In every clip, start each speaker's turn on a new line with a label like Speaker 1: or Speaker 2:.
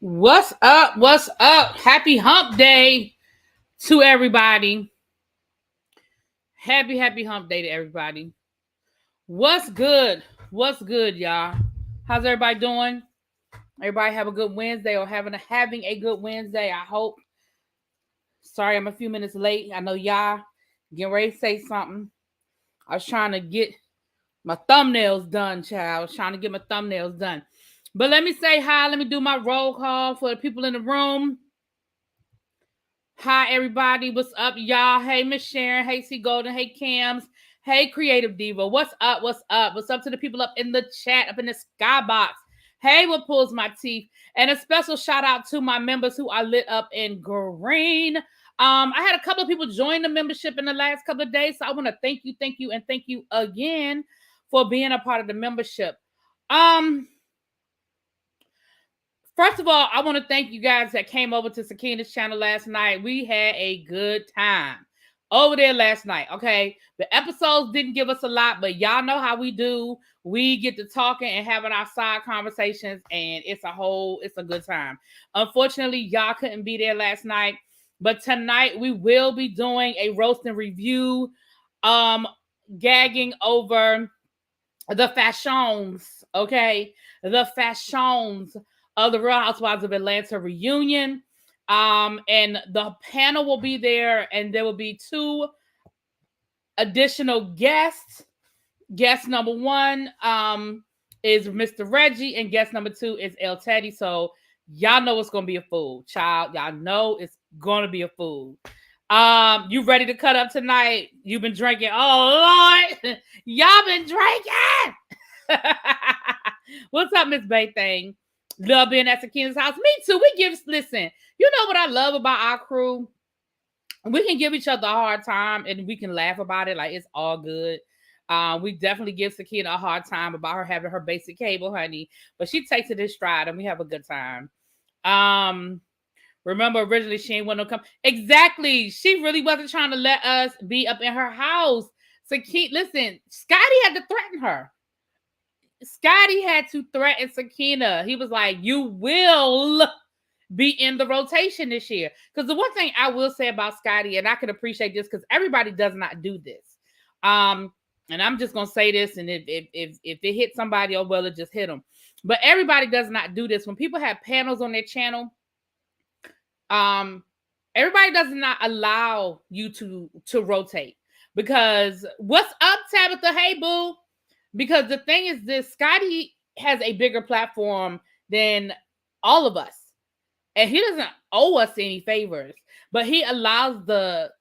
Speaker 1: What's up? What's up? Happy hump day to everybody. Happy hump day to everybody. What's good? What's good, y'all? How's everybody doing? Everybody have a good Wednesday or having a good Wednesday, I hope. Sorry, I'm a few minutes late. I know y'all getting ready to say something. I was trying to get my thumbnails done, child. I was trying to get my thumbnails done. But let me say hi. Let me do my roll call for the people in the room. Hi, everybody. What's up, y'all? Hey, Miss Sharon. Hey, C Golden. Hey, Cams. Hey, Creative Diva. What's up? What's up? What's up to the people up in the chat, up in the skybox? Hey, what pulls my teeth? And a special shout out to my members who are lit up in green. I had a couple of people join the membership in the last couple of days, so I want to thank you, and thank you again for being a part of the membership. First of all, I want to thank you guys that came over to Sakina's channel last night. We had a good time over there last night, okay? The episodes didn't give us a lot, but y'all know how we do. We get to talking and having our side conversations, and it's a good time. Unfortunately, y'all couldn't be there last night, but tonight we will be doing a roast and review, gagging over the fashions, okay? The fashions of the Real Housewives of Atlanta reunion. And the panel will be there, and there will be two additional guests. Guest number one is Mr. Reggie, and guest number two is El Teddy. So y'all know it's gonna be a fool, child. Y'all know it's gonna be a fool. You ready to cut up tonight? You've been drinking. Oh Lord, y'all been drinking. What's up, Miss Bay Thing? Love being at Sakina's house. Me too. Listen, you know what I love about our crew? We can give each other a hard time and we can laugh about it. Like, it's all good. We definitely give Sakina a hard time about her having her basic cable, honey. But she takes it in stride and we have a good time. Remember, originally she ain't want to come. Exactly. She really wasn't trying to let us be up in her house. Sakina, listen, Scotty had to threaten her. Scotty had to threaten Sakina. He was like, you will be in the rotation this year. Because the one thing I will say about Scotty, and I can appreciate this because everybody does not do this. And I'm just going to say this, and if it hit somebody, oh, well, it just hit them. But everybody does not do this. When people have panels on their channel, everybody does not allow you to rotate. Because what's up, Tabitha? Hey, boo. Because the thing is this, Scotty has a bigger platform than all of us. And he doesn't owe us any favors, but he allows the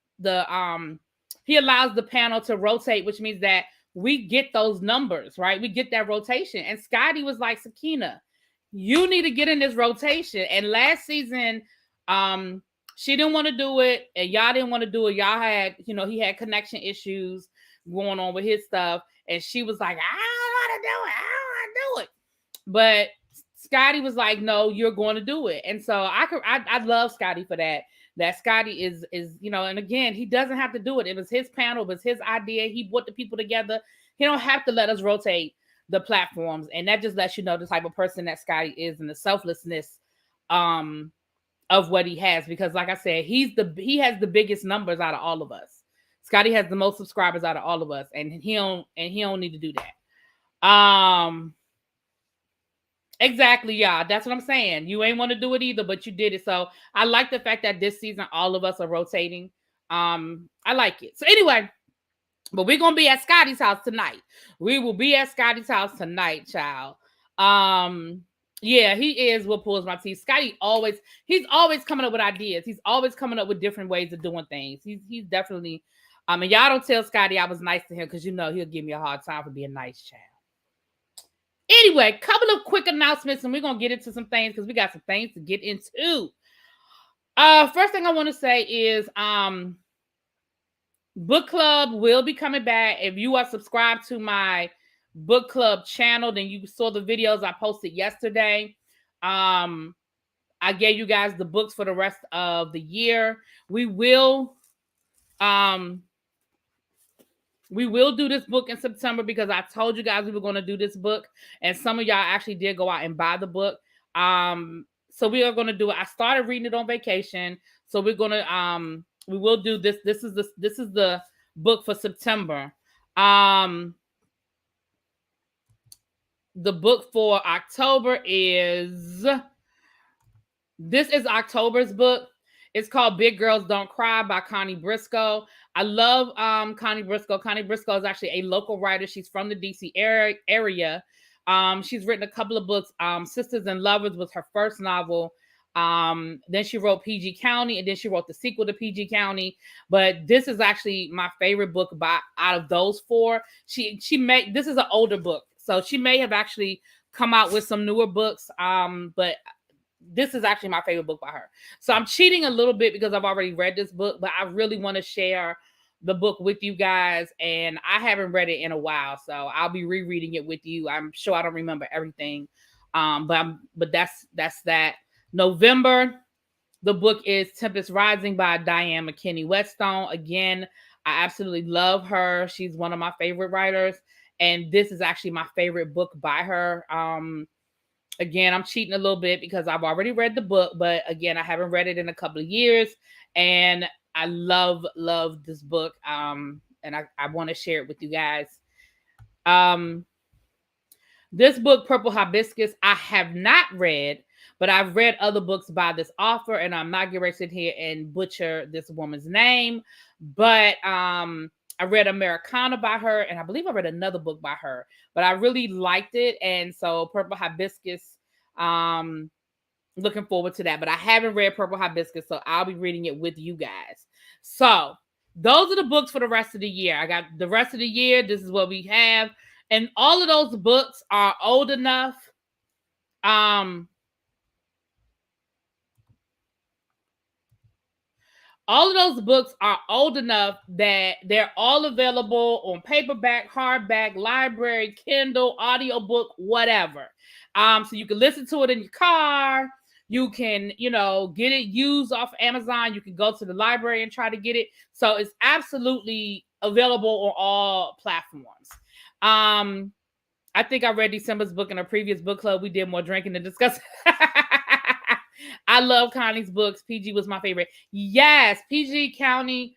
Speaker 1: panel to rotate, which means that we get those numbers, right? We get that rotation. And Scotty was like, Sakina, you need to get in this rotation. And last season, she didn't want to do it, and y'all didn't want to do it. Y'all had, he had connection issues going on with his stuff. And she was like, I don't want to do it. But Scotty was like, no, you're going to do it. And so I love Scotty for that. That Scotty is, and again, he doesn't have to do it. It was his panel, it was his idea. He brought the people together. He don't have to let us rotate the platforms. And that just lets you know the type of person that Scotty is and the selflessness of what he has. Because like I said, he has the biggest numbers out of all of us. Scotty has the most subscribers out of all of us, and he don't need to do that. Exactly, y'all. That's what I'm saying. You ain't want to do it either, but you did it. So I like the fact that this season all of us are rotating. I like it. So anyway, but we're gonna be at Scotty's house tonight. We will be at Scotty's house tonight, child. Yeah, he is what pulls my teeth. Scotty he's always coming up with ideas. He's always coming up with different ways of doing things. He's definitely. And y'all don't tell Scotty I was nice to him because he'll give me a hard time for being nice, child. Anyway, couple of quick announcements, and we're gonna get into some things because we got some things to get into. First thing I want to say is book club will be coming back. If you are subscribed to my book club channel, then you saw the videos I posted yesterday. I gave you guys the books for the rest of the year. We will do this book in September because I told you guys we were going to do this book, and some of y'all actually did go out and buy the book. So we are going to do it. I started reading it on vacation. So we're going to, we will do this. This is the book for September. The book for October this is October's book. It's called Big Girls Don't Cry by Connie Briscoe. I love Connie Briscoe. Connie Briscoe is actually a local writer. She's from the DC area. She's written a couple of books. Sisters and Lovers was her first novel. Then she wrote PG County, and then she wrote the sequel to PG County. But this is actually my favorite book out of those four. This is an older book, so she may have actually come out with some newer books. But this is actually my favorite book by her. So I'm cheating a little bit because I've already read this book, but I really want to share the book with you guys, and I haven't read it in a while, so I'll be rereading it with you. I'm sure I don't remember everything, but that's that. November, the book is Tempest Rising by Diane McKinney Whetstone. Again, I absolutely love her. She's one of my favorite writers, and this is actually my favorite book by her. Again, I'm cheating a little bit because I've already read the book, but again, I haven't read it in a couple of years, and I love this book, and I want to share it with you guys. This book, Purple Hibiscus, I have not read, but I've read other books by this author, and I'm not going to sit here and butcher this woman's name, but I read Americana by her, and I believe I read another book by her, but I really liked it. And so Purple Hibiscus, looking forward to that. But I haven't read Purple Hibiscus, so I'll be reading it with you guys. So those are the books for the rest of the year. I got the rest of the year. This is what we have. And all of those books are old enough. All of those books are old enough that they're all available on paperback, hardback, library, Kindle, audiobook, whatever. So you can listen to it in your car. You can, get it used off Amazon. You can go to the library and try to get it. So it's absolutely available on all platforms. I think I read December's book in a previous book club. We did more drinking and discussing. I love Connie's books. PG was my favorite. Yes, PG County.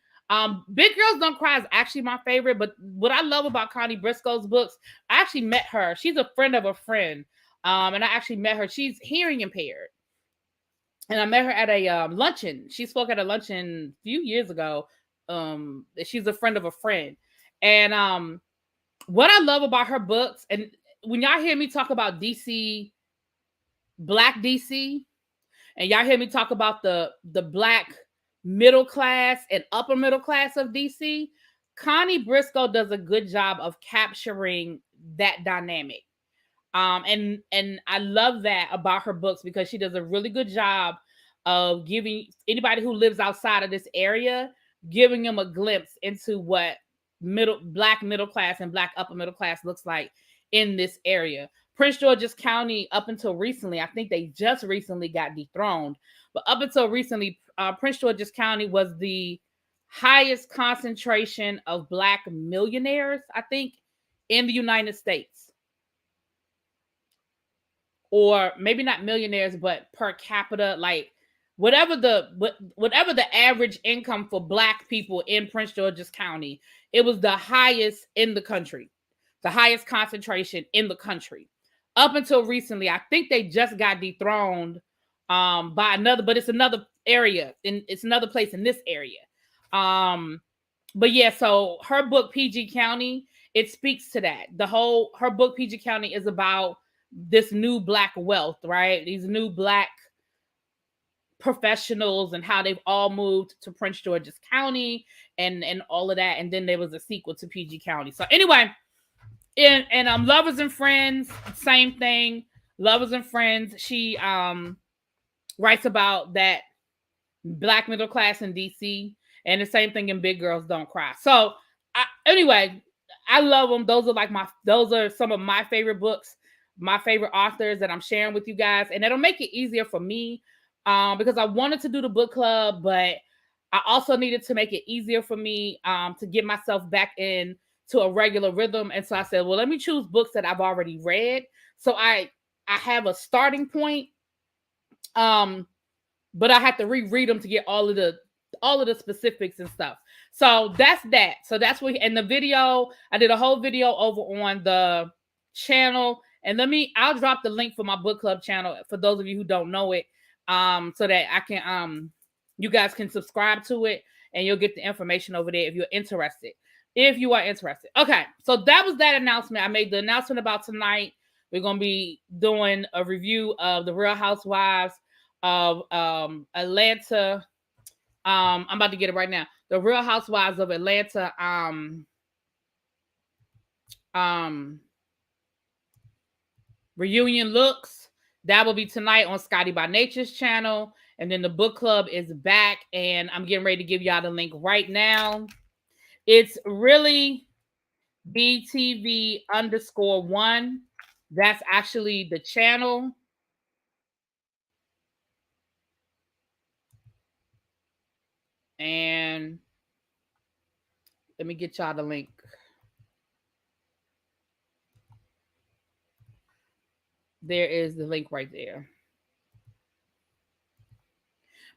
Speaker 1: Big Girls Don't Cry is actually my favorite. But what I love about Connie Briscoe's books, I actually met her. She's a friend of a friend. And I actually met her. She's hearing impaired. And I met her at a luncheon. She spoke at a luncheon a few years ago. She's a friend of a friend. And what I love about her books, and when y'all hear me talk about DC, Black DC, and y'all hear me talk about the Black middle class and upper middle class of DC, Connie Briscoe does a good job of capturing that dynamic. And I love that about her books because she does a really good job of giving anybody who lives outside of this area, giving them a glimpse into what Black middle class and Black upper middle class looks like in this area. Prince George's County, up until recently, I think they just recently got dethroned, but up until recently, Prince George's County was the highest concentration of Black millionaires, I think, in the United States. Or maybe not millionaires, but per capita, like whatever the average income for Black people in Prince George's County, it was the highest in the country, the highest concentration in the country. Up until recently, I think they just got dethroned by another, but it's another area, and it's another place in this area. But yeah, so her book PG County, it speaks to that. Her book PG County is about this new Black wealth, right? These new Black professionals and how they've all moved to Prince George's County and all of that. And then there was a sequel to PG County. So anyway, and Lovers and Friends, same thing. Lovers and Friends, she writes about that Black middle class in DC, and the same thing in Big Girls Don't Cry. So anyway, I love them. Those are some of my favorite books, my favorite authors that I'm sharing with you guys, and it'll make it easier for me because I wanted to do the book club, but I also needed to make it easier for me to get myself back in to a regular rhythm. And so I said, well, let me choose books that I've already read, so I have a starting point. But I had to reread them to get all of the specifics and stuff. So that's that. So that's what, and the video, I did a whole video over on the channel. And I'll drop the link for my book club channel for those of you who don't know it. So that I can, you guys can subscribe to it and you'll get the information over there if you're interested. If you are interested. Okay. So that was that announcement. I made the announcement about tonight. We're going to be doing a review of the Real Housewives of Atlanta. I'm about to get it right now. The Real Housewives of Atlanta. Reunion looks. That will be tonight on Scotty by Nature's channel. And then the book club is back. And I'm getting ready to give y'all the link right now. It's ReallyBTV_1. That's actually the channel. And let me get y'all the link. There is the link right there.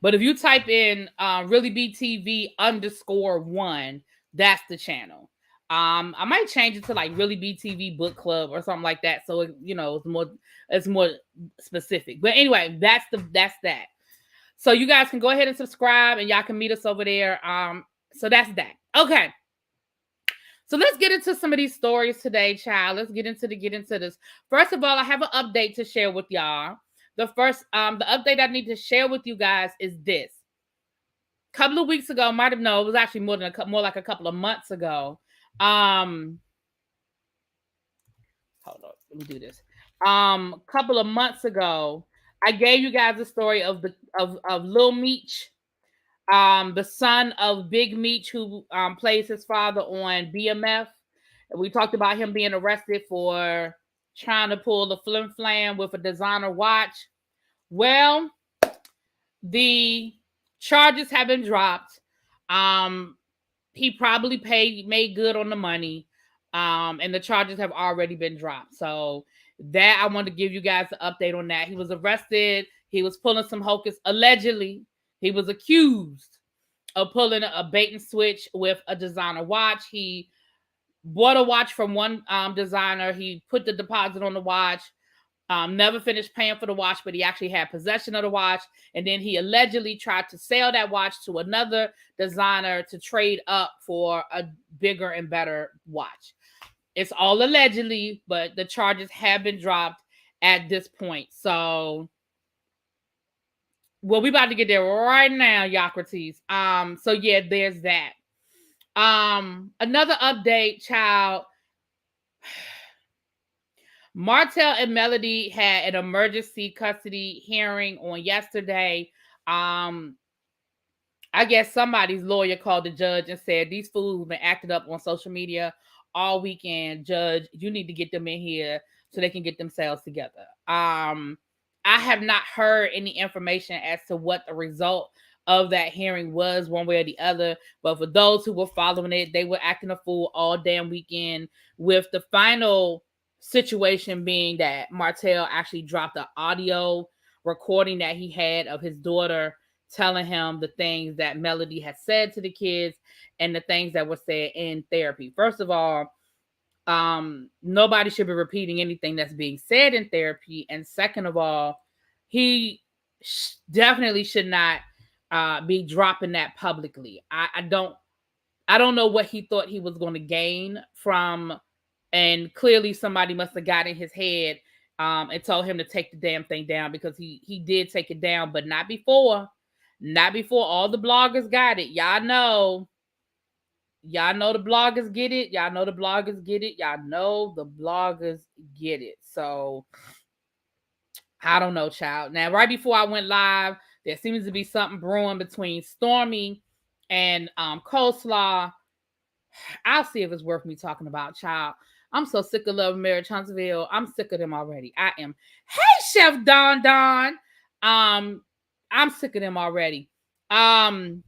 Speaker 1: But if you type in ReallyBTV_1, that's the channel. I might change it to like ReallyBTV Book Club or something like that. So it's more specific. But anyway, that's that. So you guys can go ahead and subscribe and y'all can meet us over there. So that's that. Okay. So let's get into some of these stories today, child. Let's get into this. First of all, I have an update to share with y'all. The update I need to share with you guys is this. A couple of weeks ago, it was actually more like a couple of months ago. Hold on, let me do this. A couple of months ago, I gave you guys a story of Lil Meech, the son of Big Meech, who plays his father on BMF. And we talked about him being arrested for trying to pull the flim flam with a designer watch. Well, the charges have been dropped. He probably made good on the money. And the charges have already been dropped. So that I want to give you guys an update on that. He was arrested. He was pulling some hocus. Allegedly, he was accused of pulling a bait and switch with a designer watch. He bought a watch from one designer. He put the deposit on the watch. Never finished paying for the watch, but he actually had possession of the watch. And then he allegedly tried to sell that watch to another designer to trade up for a bigger and better watch. It's all allegedly, but the charges have been dropped at this point. So, well, we about to get there right now, Yocrates. So yeah, there's that. Another update, child. Martell and Melody had an emergency custody hearing on yesterday. I guess somebody's lawyer called the judge and said, these fools have been acting up on social media all weekend. Judge, you need to get them in here so they can get themselves together. I have not heard any information as to what the result of that hearing was, one way or the other. But for those who were following it, they were acting a fool all damn weekend, with the final situation being that Martell actually dropped an audio recording that he had of his daughter telling him the things that Melody had said to the kids and the things that were said in therapy. First of all, nobody should be repeating anything that's being said in therapy. And second of all, he definitely should not be dropping that publicly. I don't know what he thought he was going to gain from. And clearly somebody must have got in his head and told him to take the damn thing down, because he did take it down, but not before. Not before all the bloggers got it. Y'all know the bloggers get it. Y'all know the bloggers get it. Y'all know the bloggers get it. So I don't know, child. Now, right before I went live, there seems to be something brewing between Stormy and Coleslaw. I'll see if it's worth me talking about, child. I'm so sick of Love Marriage Huntsville. I'm sick of them already. I am. Hey, Chef Don Don. I'm sick of them already. Y'all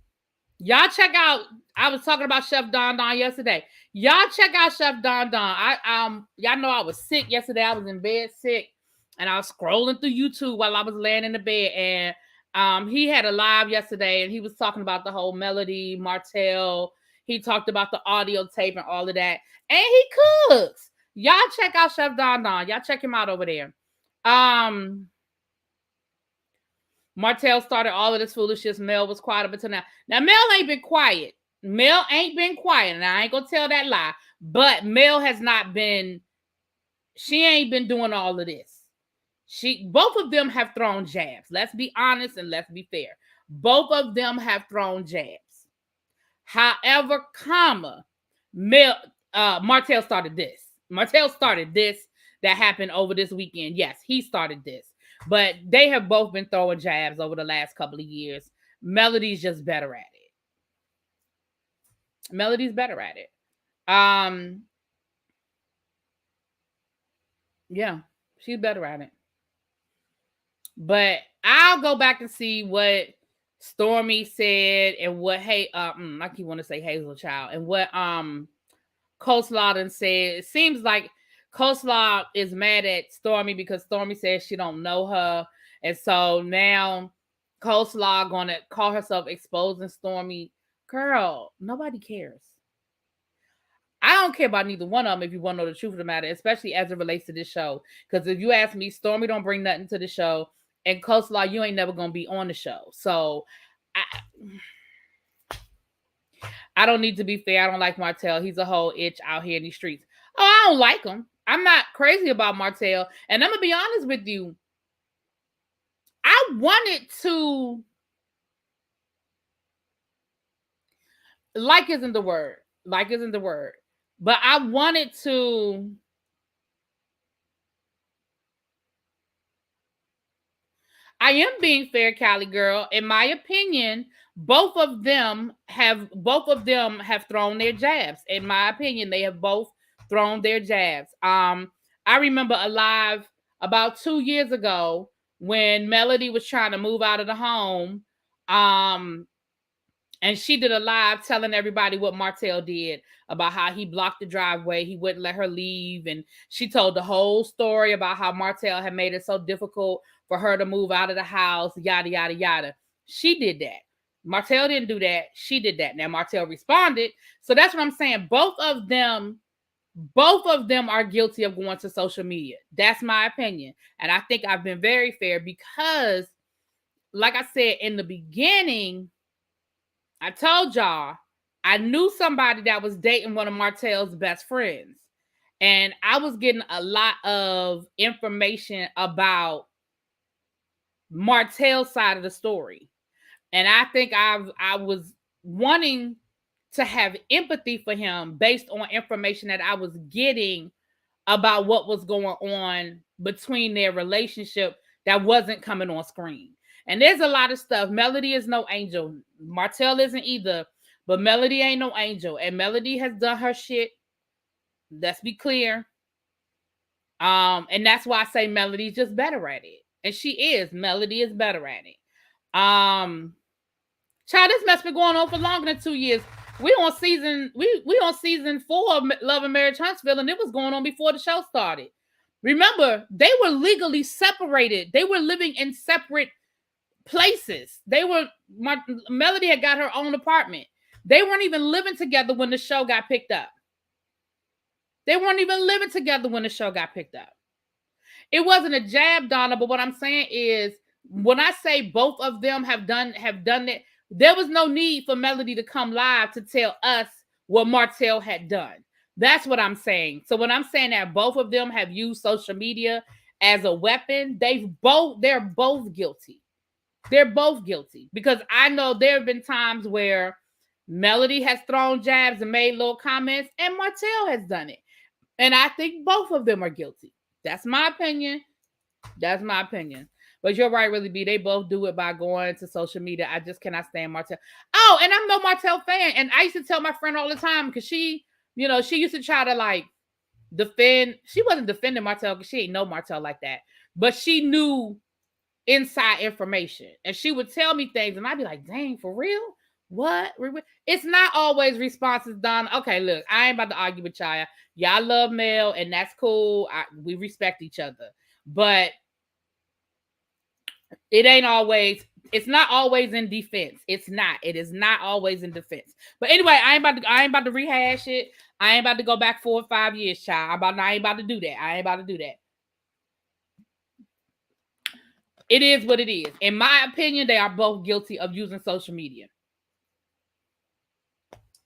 Speaker 1: check out. I was talking about Chef Don Don yesterday. Y'all check out Chef Don Don. Y'all know I was sick yesterday. I was in bed sick. and I was scrolling through YouTube while I was laying in the bed, and he had a live yesterday, and he was talking about the whole Melody, Martell. He talked about the audio tape and all of that, and he cooks. Y'all check out Chef Don Don. Y'all check him out over there. Martell started all of this foolishness. Mel was quiet up until now. Now, Mel ain't been quiet. Mel ain't been quiet, and I ain't gonna tell that lie. But Mel has not been. She ain't been doing all of this. Both of them have thrown jabs. Let's be honest and let's be fair. Both of them have thrown jabs. However, Martell started this. Martell started this that happened over this weekend. Yes, he started this. But they have both been throwing jabs over the last couple of years. Melody's just better at it. Melody's better at it. Yeah, she's better at it. But I'll go back and see what Stormy said and what I keep wanting to say Hazel Child and what Coleslaw done said. It seems like Coleslaw is mad at Stormy because Stormy says she don't know her, and so now Coleslaw gonna call herself exposing Stormy. Girl, nobody cares. I don't care about neither one of them if you want to know the truth of the matter, especially as it relates to this show. Because if you ask me, Stormy don't bring nothing to the show, and Coleslaw, you ain't never gonna be on the show. So I don't need to be fair. I don't like Martell. He's a whole itch out here in these streets. Oh, I don't like him. I'm not crazy about Martell. And I'm gonna be honest with you. I wanted to like isn't the word. Like isn't the word. But I wanted to I am being fair, Cali girl. In my opinion, both of them have thrown their jabs. In my opinion, they have both thrown their jabs. I remember a live about 2 years ago when Melody was trying to move out of the home. And she did a live telling everybody what Martell did about how he blocked the driveway. He wouldn't let her leave. And she told the whole story about how Martell had made it so difficult for her to move out of the house, yada, yada, yada. She did that. Martell didn't do that. She did that. Now Martell responded. So that's what I'm saying. Both of them are guilty of going to social media. That's my opinion. And I think I've been very fair because, like I said in the beginning, I told y'all I knew somebody that was dating one of Martell's best friends. And I was getting a lot of information about Martell's side of the story. And I think I was wanting to have empathy for him based on information that I was getting about what was going on between their relationship that wasn't coming on screen. And there's a lot of stuff. Melody is no angel. Martell isn't either. But Melody ain't no angel. And Melody has done her shit. Let's be clear. And that's why I say Melody's just better at it. And she is. Melody is better at it. Child, this mess been going on for longer than 2 years. We on season 4 of Love and Marriage Huntsville, and it was going on before the show started. Remember, they were legally separated. They were living in separate places. Melody had got her own apartment. They weren't even living together when the show got picked up. It wasn't a jab, Donna, but what I'm saying is when I say both of them have done it, there was no need for Melody to come live to tell us what Martell had done. That's what I'm saying. So when I'm saying that both of them have used social media as a weapon, they're both guilty. They're both guilty because I know there have been times where Melody has thrown jabs and made little comments and Martell has done it. And I think both of them are guilty. That's my opinion. But you're right, Really B. They both do it by going to social media. I just cannot stand Martell. Oh, and I'm no Martell fan. And I used to tell my friend all the time because she used to try to like defend. She wasn't defending Martell because she ain't know Martell like that. But she knew inside information. And she would tell me things and I'd be like, dang, for real? What? It's not always responses, Don. Okay, look, I ain't about to argue with y'all. Y'all love Mel, and that's cool. We respect each other. But It ain't always. It's not always in defense. It's not. It is not always in defense. But anyway, I ain't about to rehash it. I ain't about to go back 4 or 5 years, child. I ain't about to do that. I ain't about to do that. It is what it is. In my opinion, they are both guilty of using social media.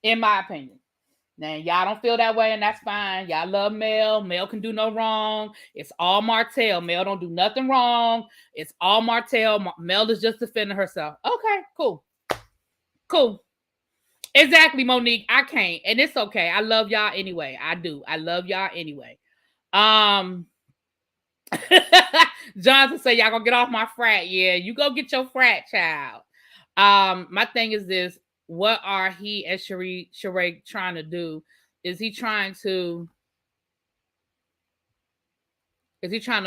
Speaker 1: In my opinion. Now, y'all don't feel that way, and that's fine. Y'all love Mel. Mel can do no wrong. It's all Martell. Mel don't do nothing wrong. It's all Martell. Mel is just defending herself. Okay, cool. Cool. Exactly, Monique. I can't. And it's okay. I love y'all anyway. I do. I love y'all anyway. Johnson say y'all gonna get off my frat. Yeah, you go get your frat, child. My thing is this. What are he and Sheree trying to do? Is he trying to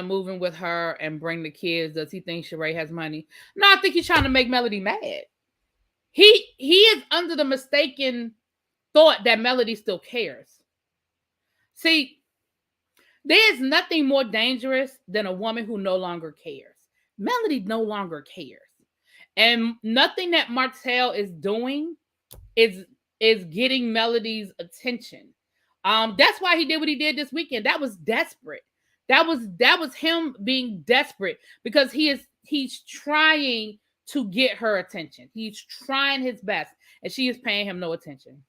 Speaker 1: move in with her and bring the kids? Does he think Sheree has money? No, I think he's trying to make Melody mad. He is under the mistaken thought that Melody still cares. See, there's nothing more dangerous than a woman who no longer cares. Melody no longer cares. And nothing that Martell is doing is getting Melody's attention. That's why he did what he did this weekend. That was desperate. That was him being desperate because he's trying to get her attention. He's trying his best, and she is paying him no attention.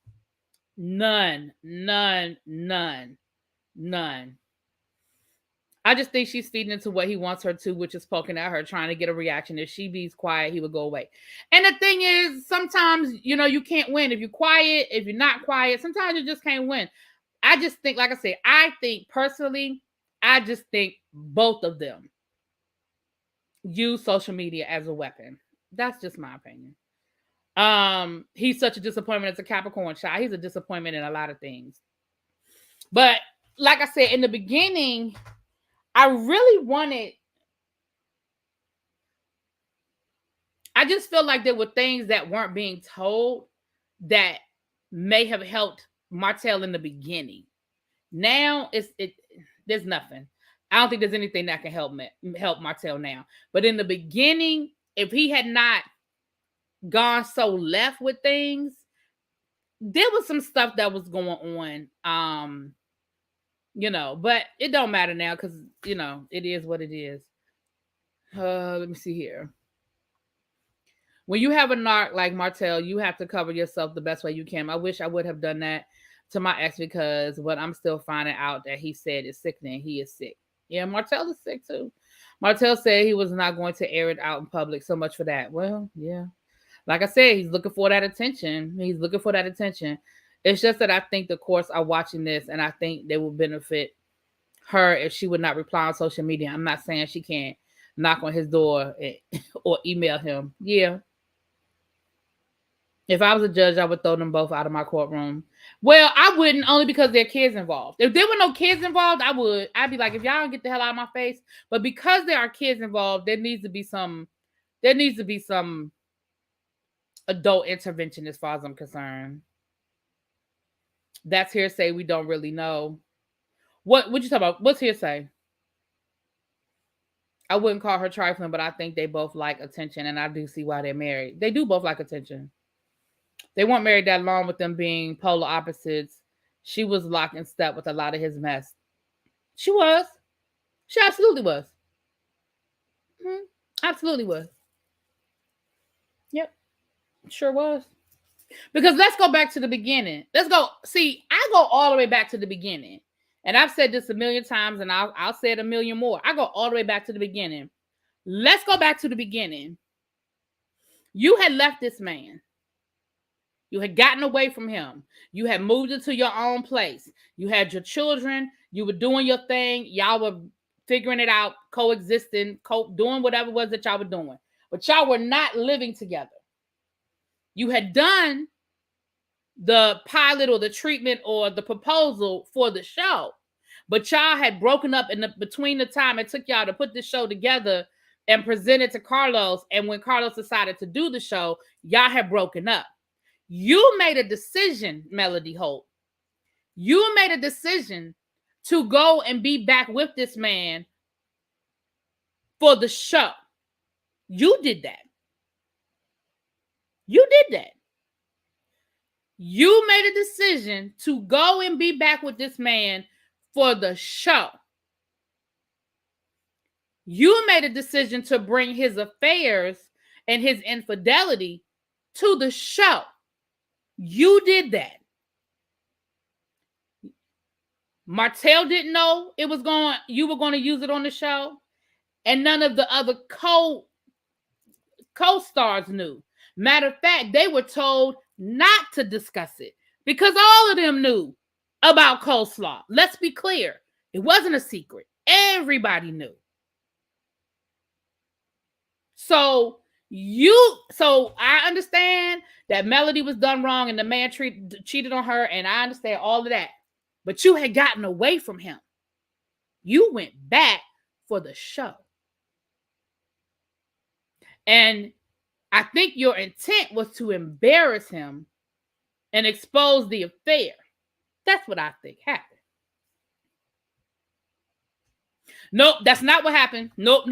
Speaker 1: None. I just think she's feeding into what he wants her to, which is poking at her, trying to get a reaction. If she be quiet, he would go away. And the thing is, sometimes, you can't win. If you're quiet, if you're not quiet, sometimes you just can't win. I just think, like I said, I just think both of them use social media as a weapon. That's just my opinion. He's such a disappointment as a Capricorn child. He's a disappointment in a lot of things. But like I said, in the beginning, I just feel like there were things that weren't being told that may have helped Martell in the beginning. Now there's nothing. I don't think there's anything that can help Martell now. But in the beginning, if he had not gone so left with things, there was some stuff that was going on. But it don't matter now because, it is what it is. Let me see here. When you have a narc like Martell, you have to cover yourself the best way you can. I wish I would have done that to my ex because what I'm still finding out that he said is sickening. He is sick. Yeah, Martell is sick too. Martell said he was not going to air it out in public. So much for that. Well, yeah. Like I said, he's looking for that attention. It's just that I think the courts are watching this, and I think they will benefit her if she would not reply on social media. I'm not saying she can't knock on his door or email him. Yeah. If I was a judge, I would throw them both out of my courtroom. Well, I wouldn't, only because there are kids involved. If there were no kids involved, I would. I'd be like, if y'all don't get the hell out of my face. But because there are kids involved, there needs to be some adult intervention as far as I'm concerned. That's hearsay. We don't really know. What you talking about? What's hearsay? I wouldn't call her trifling, but I think they both like attention, and I do see why they're married. They do both like attention. They weren't married that long with them being polar opposites. She was locked in step with a lot of his mess. She was. She absolutely was. Absolutely was. Yep. Sure was. Because let's go back to the beginning. Let's go. See, I go all the way back to the beginning. And I've said this a million times, and I'll say it a million more. I go all the way back to the beginning. Let's go back to the beginning. You had left this man. You had gotten away from him. You had moved into your own place. You had your children. You were doing your thing. Y'all were figuring it out, coexisting, doing whatever it was that y'all were doing. But y'all were not living together. You had done the pilot or the treatment or the proposal for the show, but y'all had broken up between the time it took y'all to put this show together and present it to Carlos. And when Carlos decided to do the show, y'all had broken up. You made a decision, Melody Holt. You made a decision to go and be back with this man for the show. You did that. You did that. You made a decision to go and be back with this man for the show. You made a decision to bring his affairs and his infidelity to the show. You did that. Martell didn't know you were going to use it on the show, and none of the other co-stars knew. Matter of fact, they were told not to discuss it because all of them knew about coleslaw. Let's be clear. It wasn't a secret. Everybody knew. So I understand that Melody was done wrong and the man cheated on her, and I understand all of that. But you had gotten away from him. You went back for the show. And I think your intent was to embarrass him and expose the affair. That's what I think happened. Nope, that's not what happened. Nope.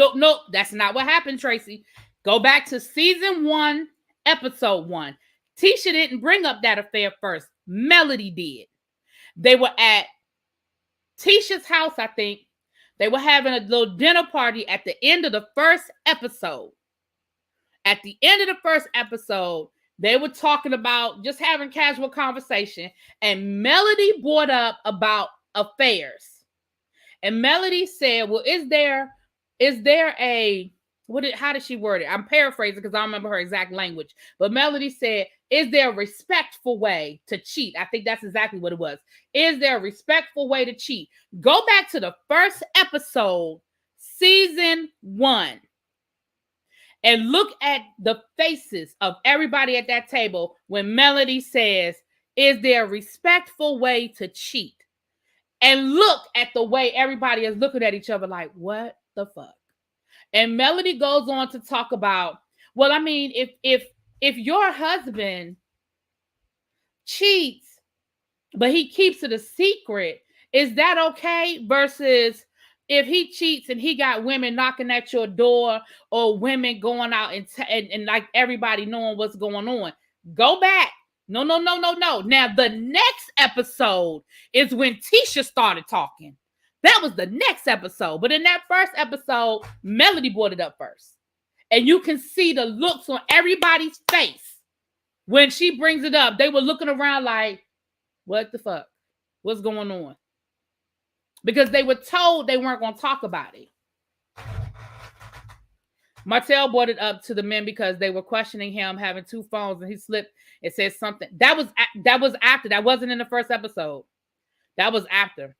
Speaker 1: That's not what happened, Tracy. Go back to season 1, episode 1. Tisha didn't bring up that affair first. Melody did. They were at Tisha's house, I think. They were having a little dinner party at the end of the first episode. At the end of the first episode, they were talking about just having casual conversation, and Melody brought up about affairs. And Melody said, well, is there a, how did she word it? I'm paraphrasing because I don't remember her exact language. But Melody said, is there a respectful way to cheat? I think that's exactly what it was. Is there a respectful way to cheat? Go back to the first episode, season 1, and look at the faces of everybody at that table when Melody says, is there a respectful way to cheat? And look at the way everybody is looking at each other like, what the fuck? And Melody goes on to talk about, well, I mean, if your husband cheats, but he keeps it a secret, is that okay? Versus if he cheats and he got women knocking at your door or women going out and like everybody knowing what's going on. Go back. No. Now, the next episode is when Tisha started talking. That was the next episode. But in that first episode, Melody brought it up first. And you can see the looks on everybody's face when she brings it up. They were looking around like, what the fuck? What's going on? Because they were told they weren't going to talk about it. Martell brought it up to the men because they were questioning him having 2 phones, and he slipped and said something. That was after. That wasn't in the first episode. That was after.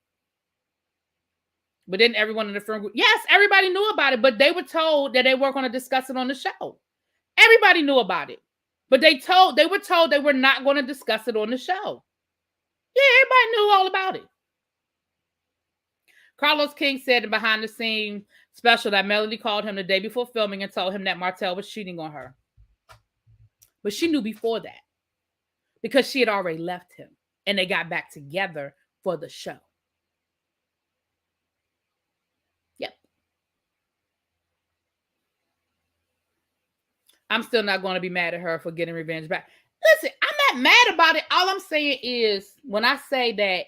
Speaker 1: But then everyone in the friend group, yes, everybody knew about it, but they were told that they weren't going to discuss it on the show. Everybody knew about it, but they were told they were not going to discuss it on the show. Yeah, everybody knew all about it. Carlos King said in behind the scene special that Melody called him the day before filming and told him that Martell was cheating on her. But she knew before that because she had already left him and they got back together for the show. Yep. I'm still not going to be mad at her for getting revenge back. Listen, I'm not mad about it. All I'm saying is when I say that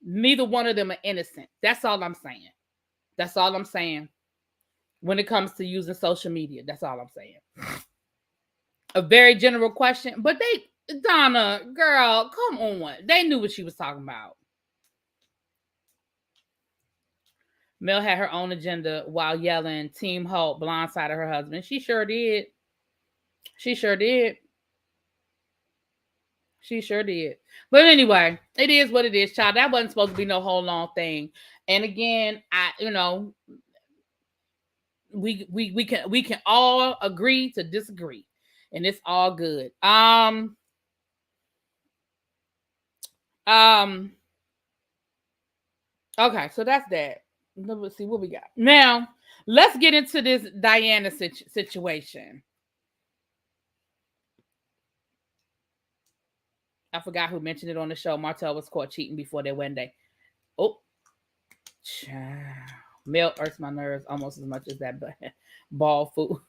Speaker 1: neither one of them are innocent. That's all I'm saying. That's all I'm saying. When it comes to using social media, that's all I'm saying. A very general question, but Donna, girl, come on. They knew what she was talking about. Mel had her own agenda while yelling, Team Hulk blindsided her husband. She sure did. She sure did. She sure did. But anyway, it is what it is, child. That wasn't supposed to be no whole long thing. And again, we can all agree to disagree. And it's all good. Okay, so that's that. Let's see what we got. Now, let's get into this Diana situation. I forgot who mentioned it on the show. Martell was caught cheating before their wedding day. Oh, child. Milk hurts my nerves almost as much as that ball food.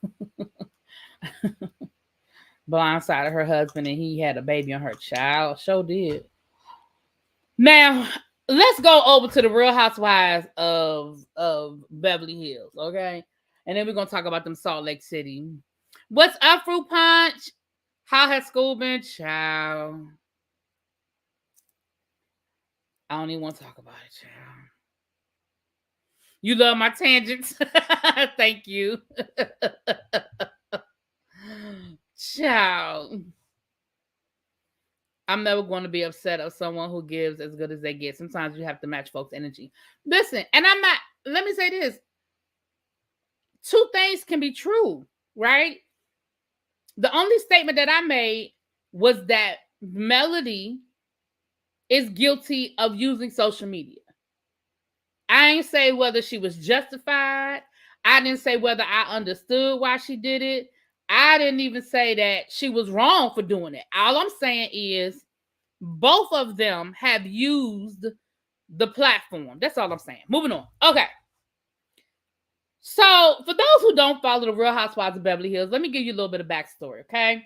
Speaker 1: Blindsided her husband and he had a baby on her child. Sure did. Now, let's go over to the Real Housewives of Beverly Hills, okay? And then we're going to talk about them Salt Lake City. What's up, Fruit Punch? How has school been, child? I don't even want to talk about it, child. You love my tangents. Thank you. Child. I'm never going to be upset of someone who gives as good as they get. Sometimes you have to match folks' energy. Listen, and I'm not, let me say this. Two things can be true, right? The only statement that I made was that Melody is guilty of using social media. I ain't say whether she was justified. I didn't say whether I understood why she did it. I didn't even say that she was wrong for doing it. All I'm saying is both of them have used the platform. That's all I'm saying. Moving on. Okay. So for those who don't follow the Real Housewives of Beverly Hills, let me give you a little bit of backstory, okay?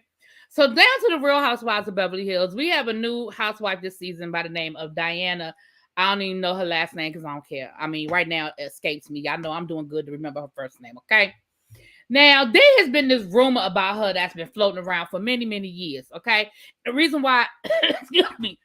Speaker 1: So down to the Real Housewives of Beverly Hills, we have a new housewife this season by the name of Diana. I don't even know her last name because I don't care. I mean, right now it escapes me. I know I'm doing good to remember her first name, okay? Now, there has been this rumor about her that's been floating around for many, many years, okay? The reason why, excuse me,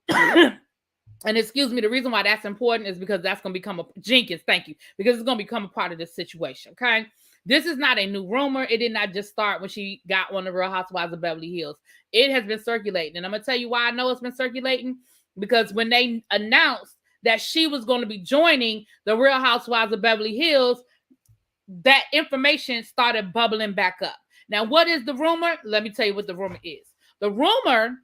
Speaker 1: and excuse me, the reason why that's important is because that's going to become Jenkins, thank you, because it's going to become a part of this situation, okay? This is not a new rumor. It did not just start when she got on the Real Housewives of Beverly Hills. It has been circulating, and I'm going to tell you why I know it's been circulating, because when they announced that she was going to be joining the Real Housewives of Beverly Hills, that information started bubbling back up. Now, what is the rumor? Let me tell you what the rumor is. The rumor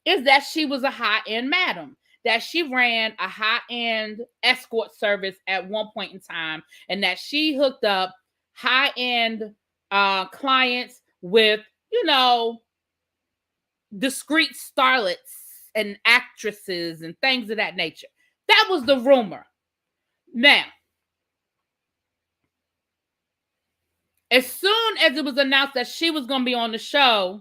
Speaker 1: is that she was a high-end madam, that she ran a high-end escort service at one point in time, and that she hooked up high-end clients with, you know, discreet starlets and actresses and things of that nature. That was the rumor. Now, as soon as it was announced that she was going to be on the show,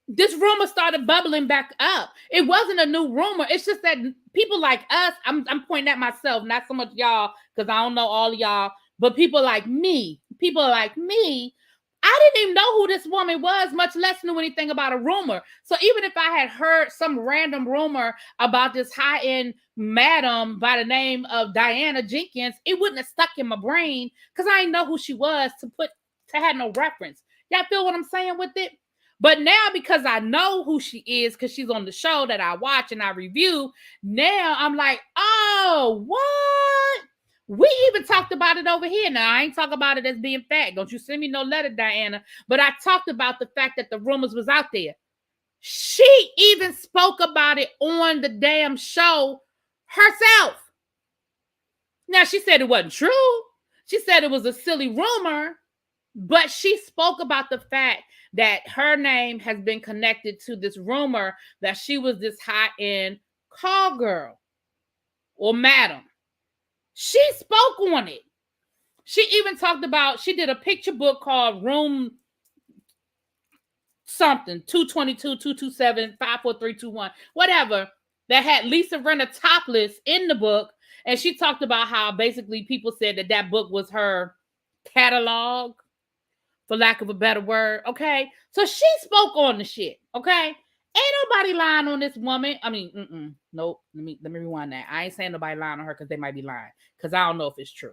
Speaker 1: this rumor started bubbling back up. It wasn't a new rumor. It's just that people like us, I'm pointing at myself, not so much y'all, because I don't know all of y'all, but people like me, I didn't even know who this woman was, much less knew anything about a rumor. So even if I had heard some random rumor about this high-end madam by the name of Diana Jenkins, it wouldn't have stuck in my brain because I didn't know who she was to have no reference. Y'all feel what I'm saying with it? But now, because I know who she is, because she's on the show that I watch and I review, now I'm like, oh, what? We even talked about it over here. Now, I ain't talking about it as being fact. Don't you send me no letter, Diana. But I talked about the fact that the rumors was out there. She even spoke about it on the damn show herself. Now, she said it wasn't true. She said it was a silly rumor. But she spoke about the fact that her name has been connected to this rumor that she was this high-end call girl or madam. She spoke on it. She even talked about, she did a picture book called Room something, 222, 227, 54321, whatever, that had Lisa Rinna topless in the book. And she talked about how basically people said that book was her catalog, for lack of a better word, okay? So she spoke on the shit, okay? Ain't nobody lying on this woman. I mean, nope. Let me rewind that. I ain't saying nobody lying on her because they might be lying, because I don't know if it's true.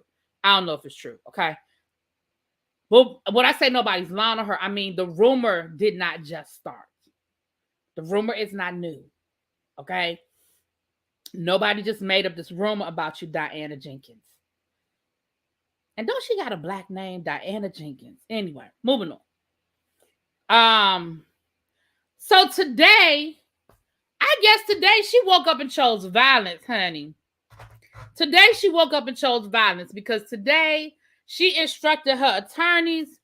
Speaker 1: Okay? But when I say nobody's lying on her, I mean the rumor did not just start. The rumor is not new, okay? Nobody just made up this rumor about you, Diana Jenkins. And don't she got a black name, Diana Jenkins? Anyway, moving on. So today, I guess today she woke up and chose violence, honey. Today she woke up and chose violence because today she instructed her attorneys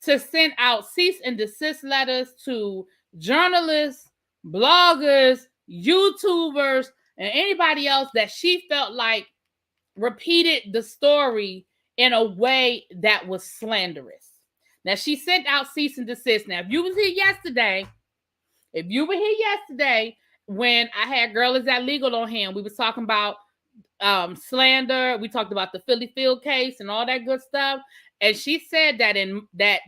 Speaker 1: to send out cease and desist letters to journalists, bloggers, YouTubers, and anybody else that she felt like repeated the story in a way that was slanderous. Now, she sent out cease and desist. Now, if you were here yesterday, when I had Girl Is That Legal on here, we was talking about slander. We talked about the Philly Field case and all that good stuff. And she said that that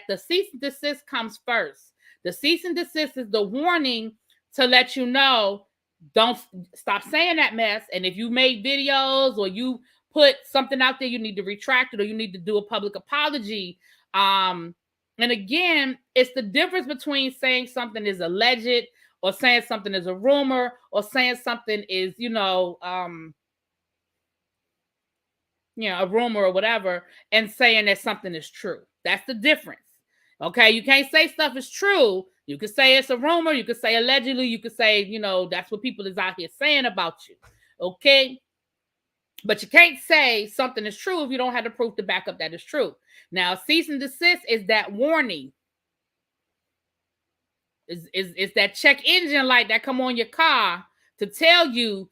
Speaker 1: the cease and desist comes first. The cease and desist is the warning to let you know, don't stop saying that mess. And if you made videos or you put something out there, you need to retract it or you need to do a public apology. And again, it's the difference between saying something is alleged or saying something is a rumor or saying something is, a rumor or whatever, and saying that something is true. That's the difference. Okay, you can't say stuff is true. You could say it's a rumor. You could say allegedly. You could say, that's what people is out here saying about you. Okay, but you can't say something is true if you don't have the proof to back up that it's true. Now, cease and desist is that warning. Is that check engine light that come on your car to tell you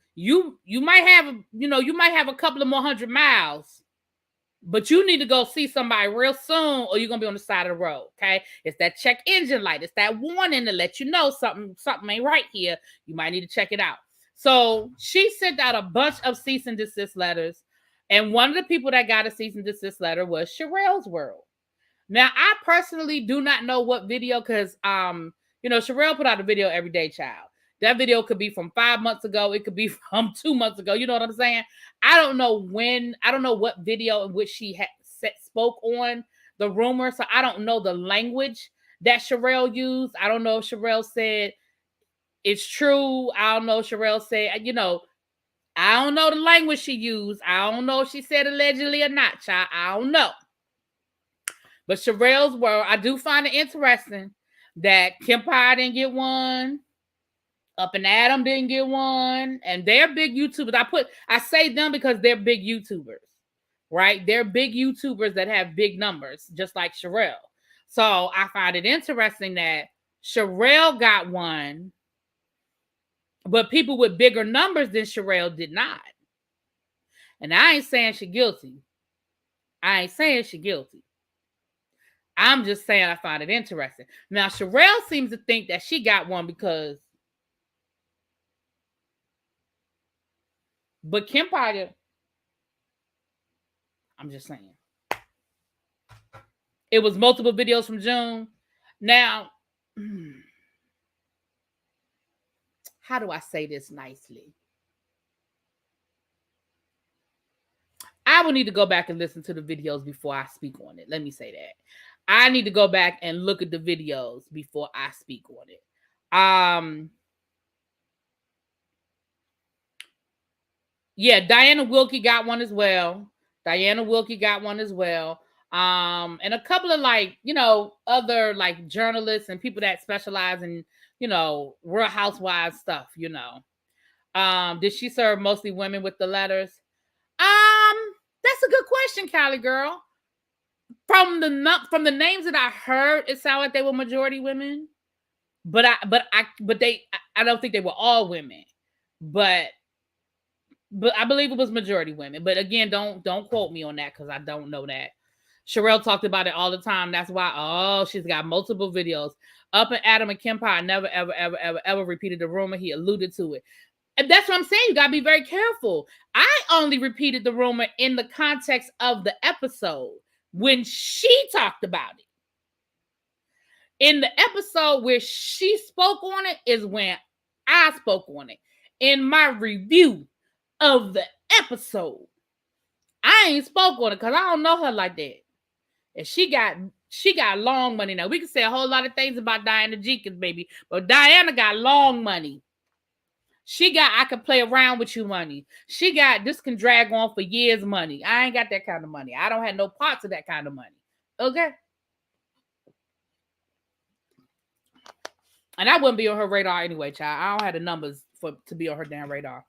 Speaker 1: might have a couple of more 100 miles, but you need to go see somebody real soon or you're going to be on the side of the road, okay? It's that check engine light. It's that warning to let you know something ain't right here. You might need to check it out. So she sent out a bunch of cease and desist letters, and one of the people that got a cease and desist letter was Sharell's World. Now, I personally do not know what video, because Sharell put out a video every day, child. That video could be from 5 months ago. It could be from 2 months ago. You know what I'm saying? I don't know what video in which she spoke on the rumor. So I don't know the language that Sharell used. I don't know if Sharell said it's true. I don't know if Sharell said, I don't know the language she used. I don't know if she said allegedly or not, child. I don't know. But Sharell's World, I do find it interesting that Kim Pye didn't get one. Up and Adam didn't get one. And they're big YouTubers. I say them because they're big YouTubers, right? They're big YouTubers that have big numbers, just like Sharell. So I find it interesting that Sharell got one, but people with bigger numbers than Sharell did not. And I ain't saying she's guilty. I'm just saying I find it interesting. Now, Sharell seems to think that she got one because... But Kim Pye, I'm just saying. It was multiple videos from June. Now, how do I say this nicely? I will need to go back and listen to the videos before I speak on it. Let me say that. I need to go back and look at the videos before I speak on it. Yeah, Diana Wilkie got one as well. And a couple of other journalists and people that specialize in, Real Housewives stuff, Did she serve mostly women with the letters? That's a good question, Callie girl. From the names that I heard, it sounded like they were majority women. But I don't think they were all women. But I believe it was majority women. But again, don't quote me on that because I don't know that. Sharell talked about it all the time. That's why, she's got multiple videos. Up and Adam and Kim Pye never, ever, ever, ever, ever repeated the rumor. He alluded to it. And that's what I'm saying. You got to be very careful. I only repeated the rumor in the context of the episode when she talked about it. In the episode where she spoke on it is when I spoke on it. In my review of the episode, I ain't spoke on it because I don't know her like that. And she got long money. Now, we can say a whole lot of things about Diana Jenkins, baby, but Diana got long money. She got I can play around with you money. She got this can drag on for years money. I ain't got that kind of money. I don't have no parts of that kind of money. Okay? And I wouldn't be on her radar anyway, child. I don't have the numbers to be on her damn radar.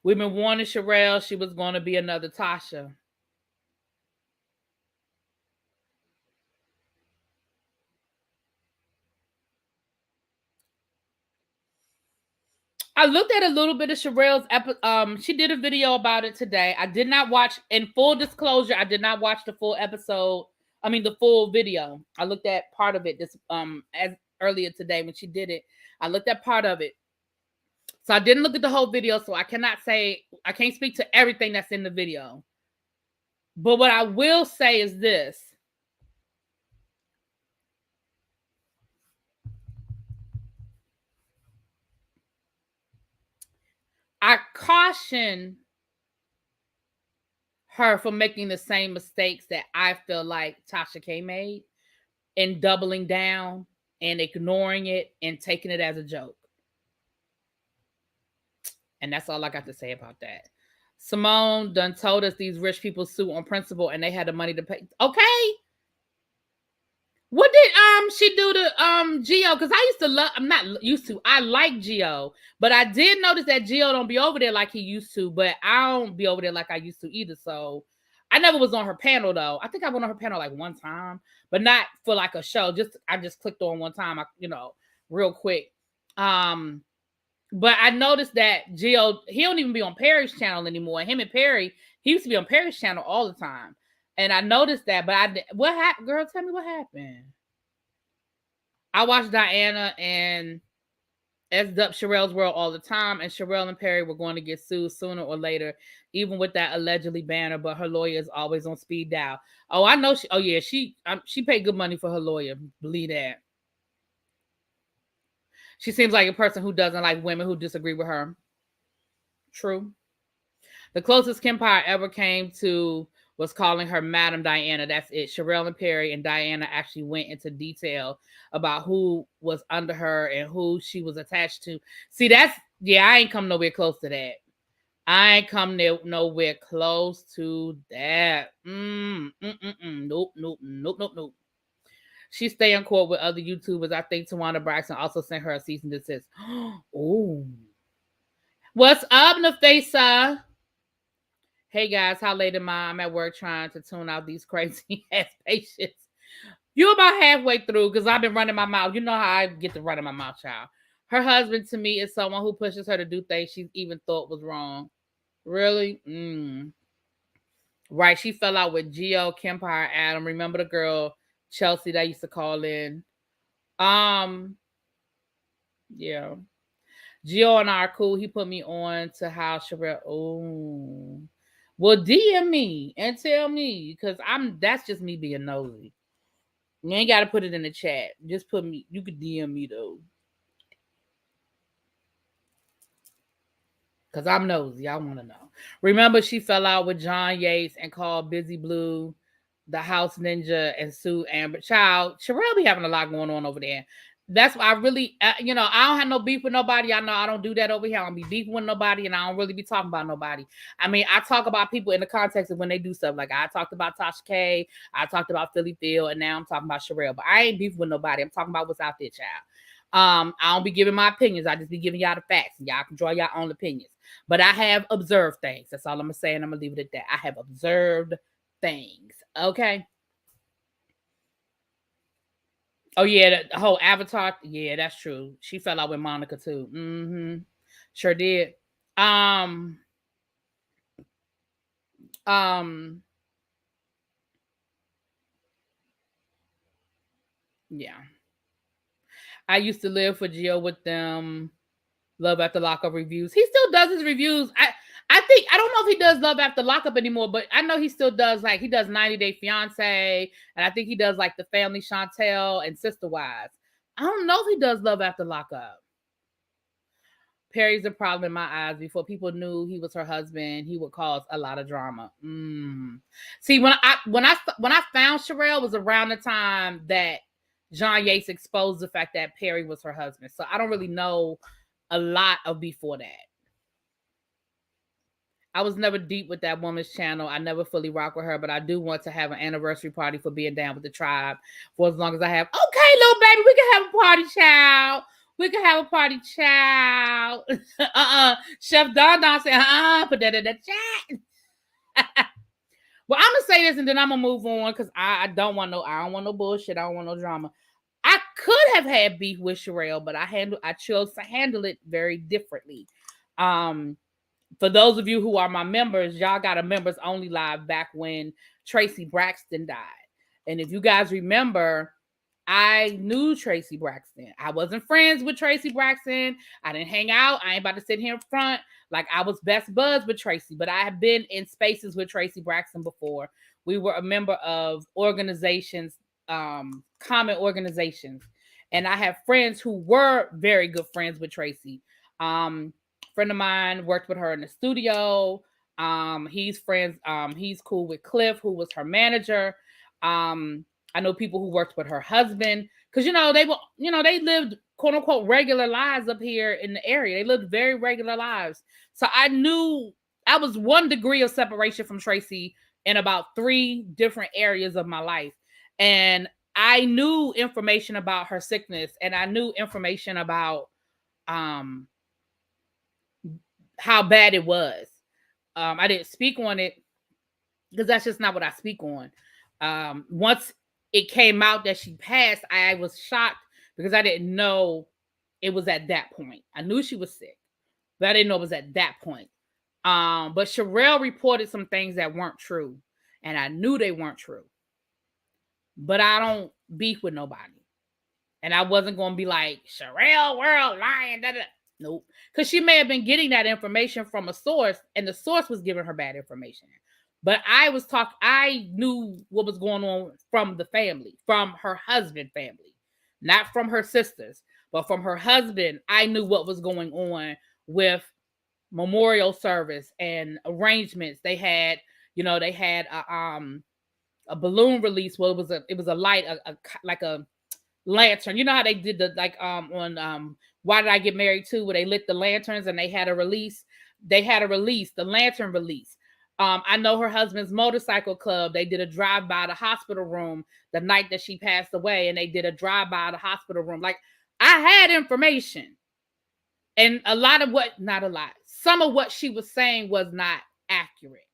Speaker 1: We've been warning Sharell she was going to be another Tasha. I looked at a little bit of Sharell's she did a video about it today. I did not watch, in full disclosure, I did not watch the full episode. I mean the full video. I looked at part of it this as earlier today when she did it. I looked at part of it. So I didn't look at the whole video, so I can't speak to everything that's in the video. But what I will say is this. I caution her from making the same mistakes that I feel like Tasha K made, in doubling down and ignoring it and taking it as a joke. And that's all I got to say about that. Simone done told us these rich people sue on principle and they had the money to pay. Okay. What did she do to Geo? Because I used to love, I'm not used to, I like Geo, but I did notice that Geo don't be over there like he used to, but I don't be over there like I used to either. So I never was on her panel though. I think I went on her panel like one time, but not for like a show. I just clicked on one time, real quick. But I noticed that Geo, he don't even be on Perry's channel anymore. Him and Perry, he used to be on Perry's channel all the time. And I noticed that, but what happened? Girl, tell me what happened. I watch Diana and S-Dub Sharell's World all the time, and Sharell and Perry were going to get sued sooner or later, even with that allegedly banner, but her lawyer is always on speed dial. Oh, I know. She paid good money for her lawyer. Believe that. She seems like a person who doesn't like women who disagree with her. True. The closest Kempire ever came to was calling her Madam Diana. That's it. Sharell and Perry and Diana actually went into detail about who was under her and who she was attached to. See, I ain't come nowhere close to that. I ain't come nowhere close to that. Nope. She stay in court with other YouTubers. I think Tawana Braxton also sent her a cease and desist. Oh. What's up, Nafisa? Hey guys, how late am I? I'm at work trying to tune out these crazy ass patients. You're about halfway through because I've been running my mouth. You know how I get to running my mouth, child. Her husband to me is someone who pushes her to do things she even thought was wrong. Really? Right. She fell out with Geo, Kempire, Adam. Remember the girl Chelsea that used to call in? Yeah. Geo and I are cool. He put me on to how Sharell. Oh. Well, DM me and tell me, because that's just me being nosy. You ain't got to put it in the chat. Just put me, you could DM me though. Because I'm nosy. I want to know. Remember, she fell out with John Yates and called Busy Blue the house ninja and sued Amber. Child, Sharell be having a lot going on over there. That's why I really, I don't have no beef with nobody. I know I don't do that over here. I don't be beefing with nobody, and I don't really be talking about nobody. I mean, I talk about people in the context of when they do stuff. Like I talked about Tasha K, I talked about Philly Phil, and now I'm talking about Sharell. But I ain't beefing with nobody. I'm talking about what's out there, child. I don't be giving my opinions. I just be giving y'all the facts. Y'all can draw your own opinions. But I have observed things. That's all I'm gonna say, and I'm gonna leave it at that. I have observed things. Okay. Oh yeah, the whole Avatar. Yeah, that's true. She fell out with Monica too. Sure did. Yeah. I used to live for Gio with them. Love After Lockup reviews. He still does his reviews. I think, I don't know if he does Love After Lockup anymore, but I know he still does, like, he does 90 Day Fiance, and I think he does, like, The Family Chantel and Sister Wives. I don't know if he does Love After Lockup. Perry's a problem in my eyes. Before people knew he was her husband, he would cause a lot of drama. See, when I found Sharell was around the time that John Yates exposed the fact that Perry was her husband. So I don't really know a lot of before that. I was never deep with that woman's channel. I never fully rock with her, but I do want to have an anniversary party for being down with the tribe for as long as I have. Okay, little baby, we can have a party, child. We can have a party, child. Chef Don Don said, put that in the chat. Well, I'm gonna say this and then I'm gonna move on because I don't want no bullshit. I don't want no drama. I could have had beef with Sharell, but I chose to handle it very differently. For those of you who are my members, y'all got a members only live back when Tracy Braxton died. And if you guys remember, I knew Tracy Braxton. I wasn't friends with Tracy Braxton. I didn't hang out. I ain't about to sit here in front like I was best buds with Tracy, but I have been in spaces with Tracy Braxton before. We were a member of organizations, common organizations. And I have friends who were very good friends with Tracy. Friend of mine worked with her in the studio. He's cool with Cliff, who was her manager. I know people who worked with her husband because they lived quote unquote regular lives up here in the area. They lived very regular lives. So I knew I was 1 degree of separation from Tracy in about 3 different areas of my life. And I knew information about her sickness, and I knew information about how bad it was. I didn't speak on it because that's just not what I speak on. Once it came out that she passed, I was shocked because I didn't know it was at that point. I knew she was sick, but I didn't know it was at that point. But Sharell reported some things that weren't true, and I knew they weren't true. But I don't beef with nobody. And I wasn't going to be like, Sharell World lying. Da, da. Nope. Because she may have been getting that information from a source, and the source was giving her bad information. But I knew what was going on from the family, from her husband family, not from her sisters, but from her husband. I knew what was going on with memorial service and arrangements. They had a balloon release. Well, it was a light, like a lantern. You know how they did on Why Did I Get Married To, where they lit the lanterns and they had a release. They had a release, the lantern release. I know her husband's motorcycle club. They did a drive-by the hospital room the night that she passed away, and they did a drive-by the hospital room. Like, I had information. And some of what she was saying was not accurate.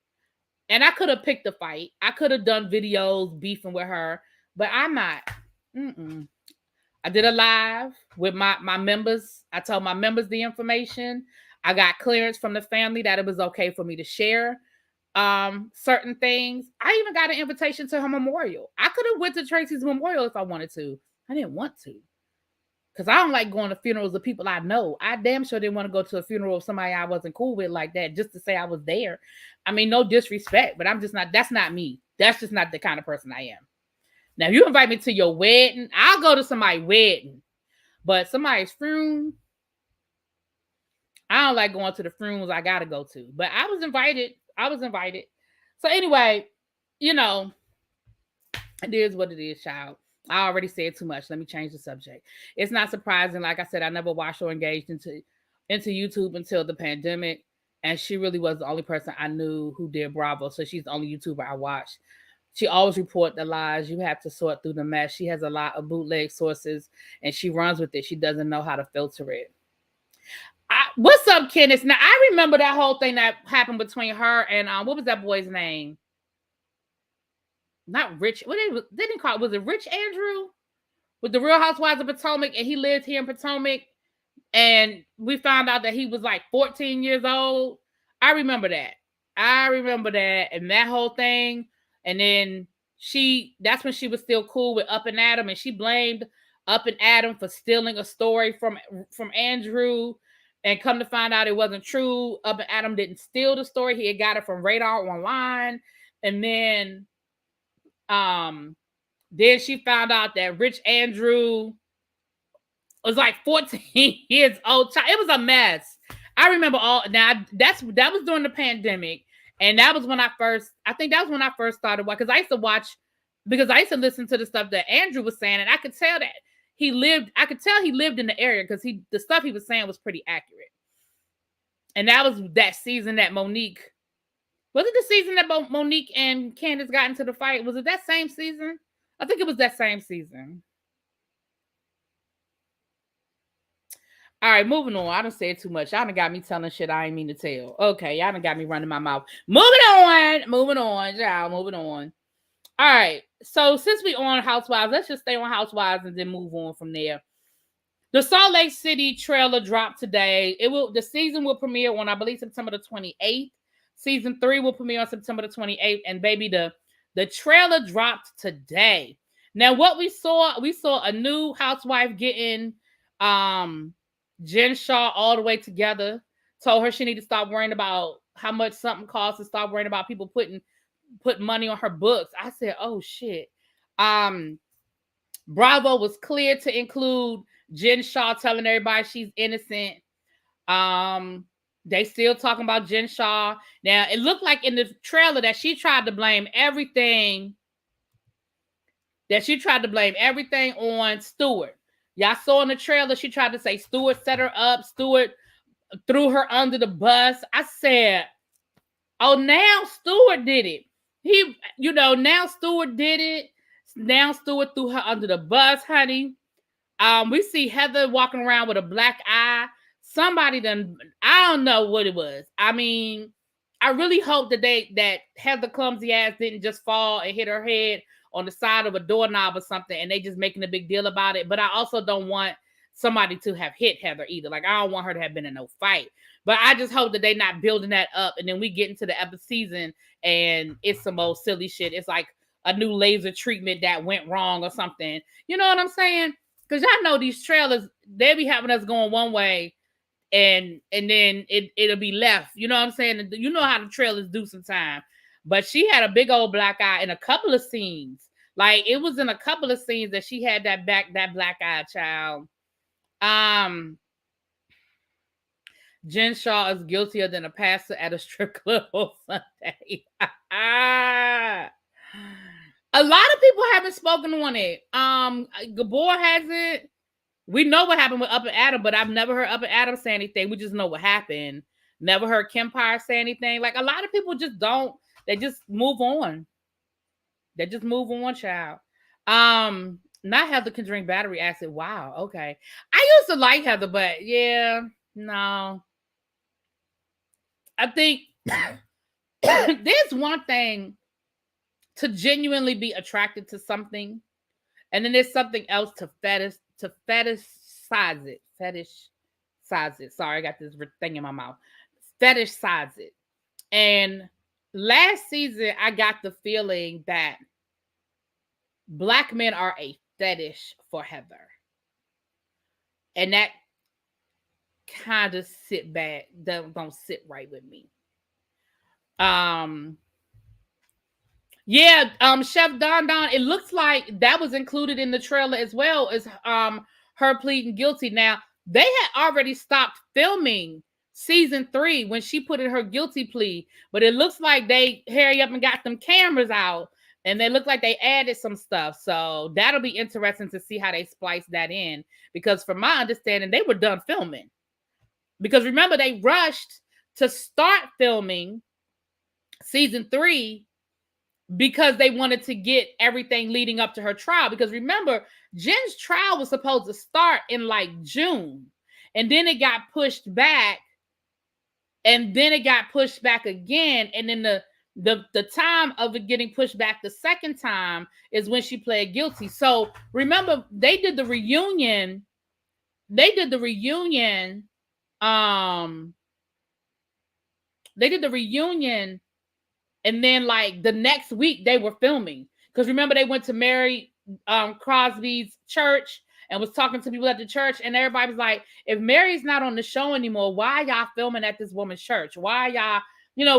Speaker 1: And I could have picked a fight. I could have done videos beefing with her, but I'm not. I did a live with my members. I told my members the information. I got clearance from the family that it was okay for me to share certain things. I even got an invitation to her memorial. I could have went to Tracy's memorial if I wanted to. I didn't want to. Because I don't like going to funerals of people I know. I damn sure didn't want to go to a funeral of somebody I wasn't cool with like that just to say I was there. I mean, no disrespect, but that's not me. That's just not the kind of person I am. Now, if you invite me to your wedding, I'll go to somebody's wedding. But somebody's funeral, I don't like going to the funerals I got to go to. But I was invited. So anyway, it is what it is, child. I already said too much. Let me change the subject. It's not surprising. Like I said, I never watched or engaged into YouTube until the pandemic. And she really was the only person I knew who did Bravo. So she's the only YouTuber I watched. She always reports the lies. You have to sort through the mess. She has a lot of bootleg sources and she runs with it. She doesn't know how to filter it. What's up, Kenneth? Now, I remember that whole thing that happened between her and what was that boy's name? Not Rich. What they didn't call it? Was it Rich Andrew with the Real Housewives of Potomac? And he lived here in Potomac. And we found out that he was like 14 years old. I remember that. And that whole thing. And then that's when she was still cool with Up and Adam. And she blamed Up and Adam for stealing a story from Andrew. And come to find out it wasn't true. Up and Adam didn't steal the story. He had got it from Radar Online. And then she found out that Rich Andrew was like 14 years old. It was a mess. I remember that was during the pandemic. And that was when I first started watching, because I used to listen to the stuff that Andrew was saying, and I could tell that he lived in the area because the stuff he was saying was pretty accurate. And that was that season that Monique, was it the season that Monique and Candace got into the fight? Was it that same season? I think it was that same season. All right, moving on. I done said too much. Y'all done got me telling shit I ain't mean to tell. Okay, y'all done got me running my mouth. Moving on, y'all. Moving on. All right. So since we on Housewives, let's just stay on Housewives and then move on from there. The Salt Lake City trailer dropped today. The season will premiere on, I believe, September the 28th. Season 3 will premiere on September the 28th. And baby, the trailer dropped today. Now, what we saw a new housewife getting Jen Shaw all the way together. Told her she need to stop worrying about how much something costs and stop worrying about people putting money on her books. I said, oh shit. Bravo was clear to include Jen Shaw telling everybody she's innocent. They still talking about Jen Shaw. Now, it looked like in the trailer that she tried to blame everything on Stewart. Y'all saw in the trailer, she tried to say Stewart set her up. Stewart threw her under the bus. I said, oh, now Stewart did it. Now Stewart did it. Now Stewart threw her under the bus, honey. We see Heather walking around with a black eye. Somebody done, I don't know what it was. I mean, I really hope that Heather clumsy ass didn't just fall and hit her head on the side of a doorknob or something and they just making a big deal about it. But I also don't want somebody to have hit Heather either. Like, I don't want her to have been in no fight. But I just hope that they're not building that up and then we get into the episode season and it's some old silly shit. It's like a new laser treatment that went wrong or something. You know what I'm saying? Because y'all know these trailers, they be having us going one way and then it'll be left. You know what I'm saying? You know how the trailers do sometimes. But she had a big old black eye in a couple of scenes. Like, it was in a couple of scenes that she had that black eye, child. Jen Shaw is guiltier than a pastor at a strip club on Sunday. A lot of people haven't spoken on it. Gabor hasn't. We know what happened with Up and Adam, but I've never heard Up and Adam say anything. We just know what happened. Never heard Kempire say anything. Like, a lot of people just don't. They just move on. They just move on, child. Not Heather can drink battery acid. Wow. Okay. I used to like Heather, but yeah, no. I think there's one thing to genuinely be attracted to something, and then there's something else to fetishize it. Sorry, I got this thing in my mouth. Fetishize it. And last season, I got the feeling that Black men are a fetish for Heather, and that kind of don't sit right with me. Yeah, Chef Don Don, it looks like that was included in the trailer as well as her pleading guilty. Now, they had already stopped filming season 3 when she put in her guilty plea, but it looks like they hurry up and got them cameras out and they look like they added some stuff. So that'll be interesting to see how they splice that in, because from my understanding, they were done filming. Because remember, they rushed to start filming season 3 because they wanted to get everything leading up to her trial. Because remember, Jen's trial was supposed to start in like June, and then it got pushed back, and then it got pushed back again, and then the time of it getting pushed back the second time is when she pled guilty. So remember, they did the reunion. And then, like, the next week they were filming. Because remember, they went to Mary Crosby's church and was talking to people at the church. And everybody was like, if Mary's not on the show anymore, why y'all filming at this woman's church? Why y'all,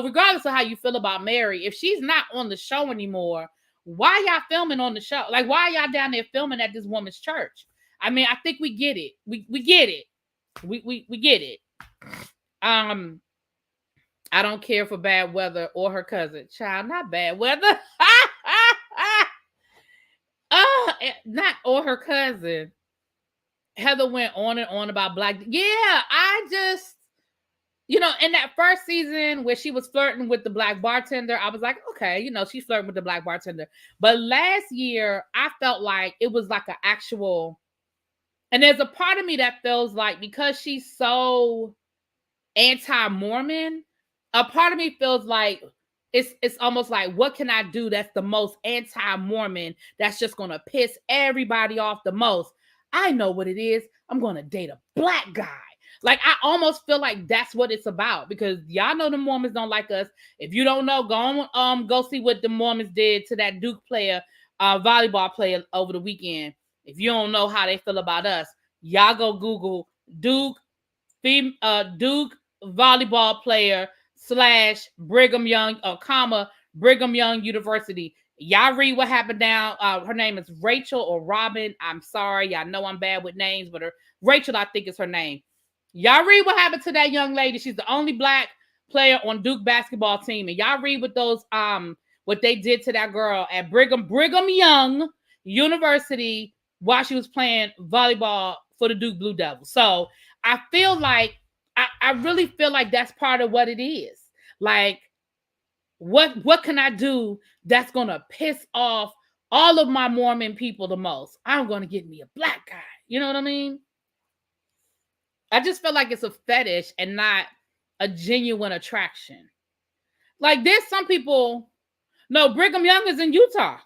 Speaker 1: regardless of how you feel about Mary, if she's not on the show anymore, why y'all filming on the show? Like, why y'all down there filming at this woman's church? I mean, I think we get it. We get it. We get it. I don't care for Bad Weather or her cousin. Child, not Bad Weather. Not or her cousin. Heather went on and on about Black. Yeah, I just, in that first season where she was flirting with the Black bartender, I was like, okay, she's flirting with the Black bartender. But last year, I felt like it was like an actual, and there's a part of me that feels like, because she's so anti-Mormon, a part of me feels like it's almost like, what can I do that's the most anti-Mormon, that's just gonna piss everybody off the most? I know what it is. I'm gonna date a black guy. Like, I almost feel like that's what it's about, because y'all know the Mormons don't like us. If you don't know, go see what the Mormons did to that Duke player, volleyball player over the weekend. If you don't know how they feel about us, y'all go Google Duke volleyball player / Brigham Young, Brigham Young University. Y'all read what happened down. Her name is Rachel or Robin. I'm sorry, y'all know I'm bad with names, but Rachel, I think, is her name. Y'all read what happened to that young lady. She's the only black player on Duke basketball team, and y'all read what they did to that girl at Brigham Young University while she was playing volleyball for the Duke Blue Devils. So I feel like, I really feel like that's part of what it is. Like, what can I do that's gonna piss off all of my Mormon people the most? I'm gonna get me a black guy. You know what I mean? I just feel like it's a fetish and not a genuine attraction. Like, there's some people. No, Brigham Young is in Utah.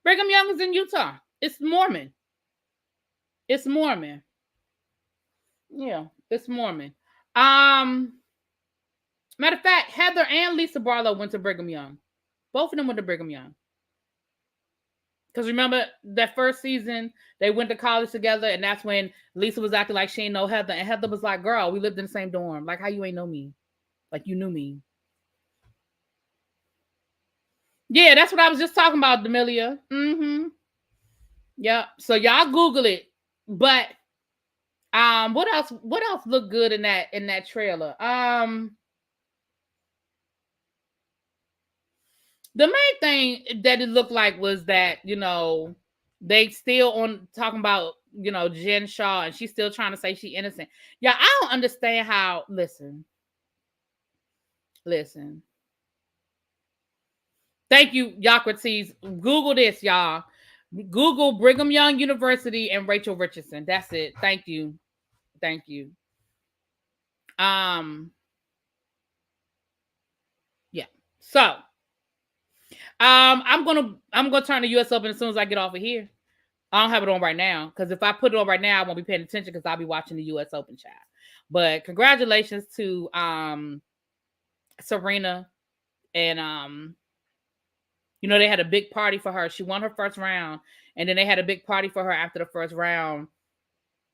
Speaker 1: Brigham Young is in Utah. It's Mormon. It's Mormon. Yeah, it's Mormon. Matter of fact, Heather and Lisa Barlow went to Brigham Young. Both of them went to Brigham Young. Because remember that first season, they went to college together, and that's when Lisa was acting like she ain't know Heather. And Heather was like, girl, we lived in the same dorm. Like, how you ain't know me? Like, you knew me. Yeah, that's what I was just talking about, D'Amelia. Mm-hmm. Yeah. So y'all Google it. But what else looked good in that trailer? The main thing that it looked like was that, they still on talking about, Jen Shaw, and she's still trying to say she's innocent. Yeah, I don't understand how. Listen. Thank you, Yocrates. Google this, y'all. Google Brigham Young University and Rachel Richardson. That's it. Thank you. Yeah. So, I'm gonna turn the U.S. Open as soon as I get off of here. I don't have it on right now, because if I put it on right now, I won't be paying attention, because I'll be watching the U.S. Open chat. But congratulations to Serena, and they had a big party for her. She won her first round, and then they had a big party for her after the first round.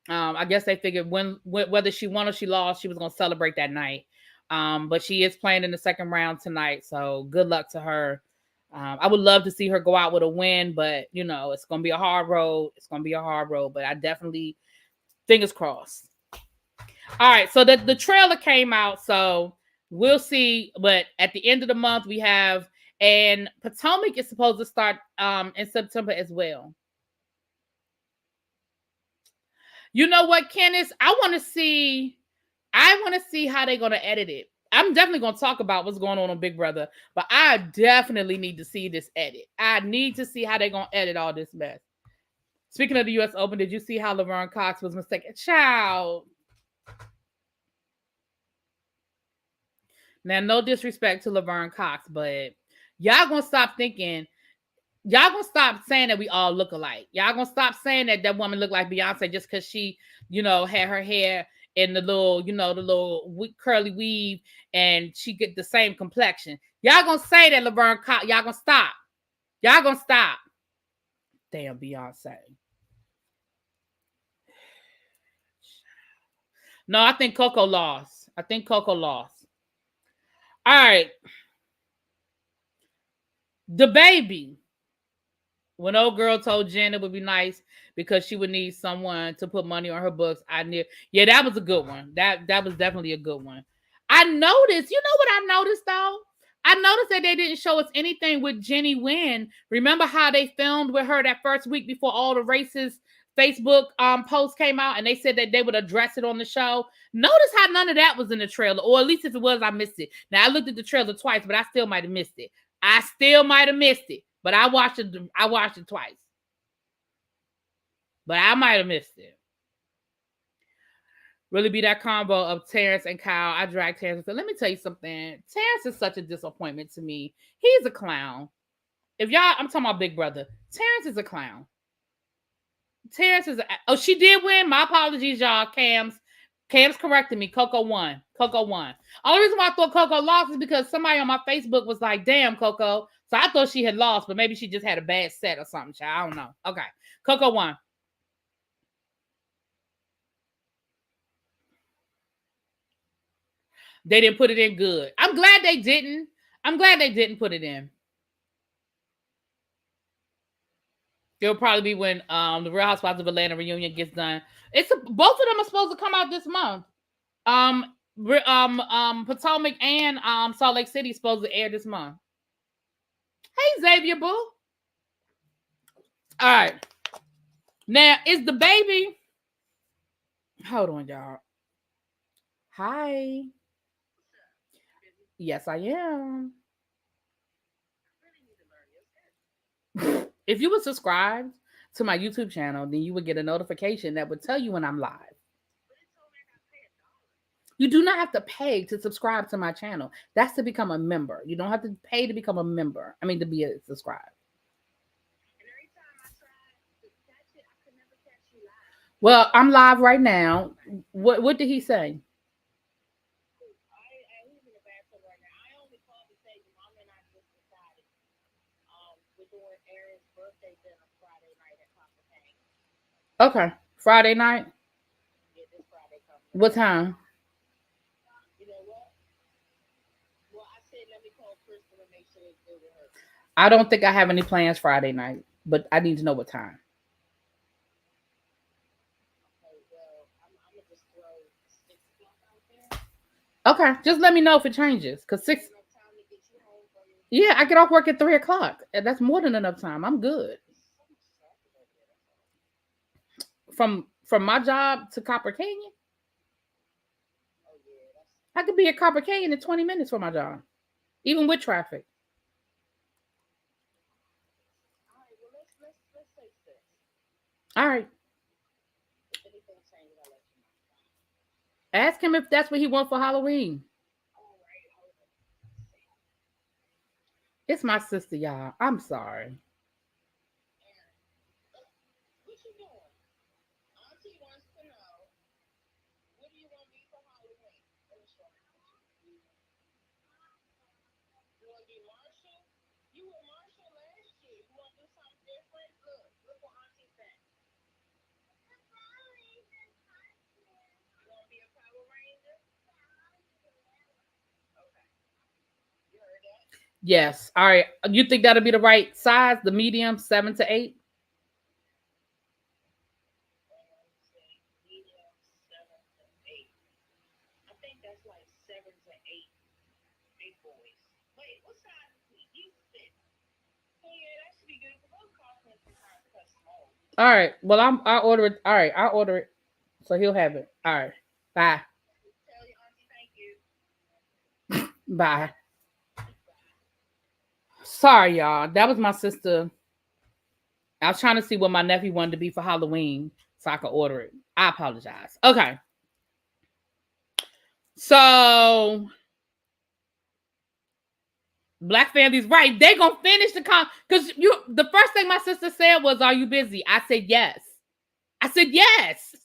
Speaker 1: I guess they figured whether she won or she lost, she was gonna celebrate that night. But she is playing in the second round tonight, so good luck to her. I would love to see her go out with a win, but it's gonna be a hard road. But I definitely, fingers crossed. All right, so the trailer came out, so we'll see. But at the end of the month, we have, and Potomac is supposed to start in September as well. You know what, Candace? I want to see how they're going to edit it. I'm definitely going to talk about what's going on Big Brother, but I definitely need to see this edit. I need to see how they're going to edit all this mess. Speaking of the U.S. Open, did you see how Laverne Cox was mistaken? Child. Now, no disrespect to Laverne Cox, but y'all going to stop thinking. Y'all gonna stop saying that we all look alike. Y'all gonna stop saying that woman looked like Beyonce just because she, had her hair in the little curly weave, and she get the same complexion. Y'all gonna say that Laverne Cox. Y'all gonna stop. Damn Beyonce. No, I think Coco lost. All right. DaBaby. When old girl told Jen it would be nice because she would need someone to put money on her books, yeah, that was a good one. That was definitely a good one. I noticed, what I noticed though? I noticed that they didn't show us anything with Jenny Wynn. Remember how they filmed with her that first week before all the racist Facebook posts came out, and they said that they would address it on the show? Notice how none of that was in the trailer, or at least if it was, I missed it. Now I looked at the trailer twice, but I still might have missed it. But I watched it twice. But I might have missed it. Really be that combo of Terrence and Kyle. I dragged Terrence. Let me tell you something. Terrence is such a disappointment to me. He's a clown. If y'all, I'm talking about Big Brother. Terrence is a clown. Terrence is oh, she did win. My apologies, y'all. Cam's correcting me. Coco won. Only reason why I thought Coco lost is because somebody on my Facebook was like, damn, Coco. So I thought she had lost, but maybe she just had a bad set or something. I don't know. Okay. Coco won. They didn't put it in good. I'm glad they didn't. Put it in. It'll probably be when the Real Housewives of Atlanta reunion gets done. Both of them are supposed to come out this month. Potomac and Salt Lake City is supposed to air this month. Hey Xavier boo. All right. Now is DaBaby. Hold on, y'all. Hi. Yes, I am. If you were subscribed to my YouTube channel, then you would get a notification that would tell you when I'm live. You do not have to pay to subscribe to my channel. That's to become a member. You don't have to pay to become a member. I mean, to be a subscribe. Well, I'm live right now. What did he say? Okay, Friday night. What time? I don't think I have any plans Friday night, but I need to know what time. Okay, just let me know if it changes. Because 6. Yeah, I get off work at 3:00. And that's more than enough time. I'm good. From my job to Copper Canyon, I could be at Copper Canyon in 20 minutes for my job, even with traffic. All right. Ask him if that's what he wants for Halloween. It's my sister, y'all. I'm sorry. Yes. All right. You think that'll be the right size? The medium, 7 to 8? I think that's like 7 to 8 big boys. Wait, what size is he? Oh yeah, that should be good. All right. Well, I'll order it. All right, I'll order it, so he'll have it. All right. Bye. Tell your auntie thank you. Bye. Sorry, y'all. That was my sister. I was trying to see what my nephew wanted to be for Halloween so I could order it. I apologize. Okay. So Black family's right. They gonna finish the because the first thing my sister said was, "Are you busy?" I said yes. Yes.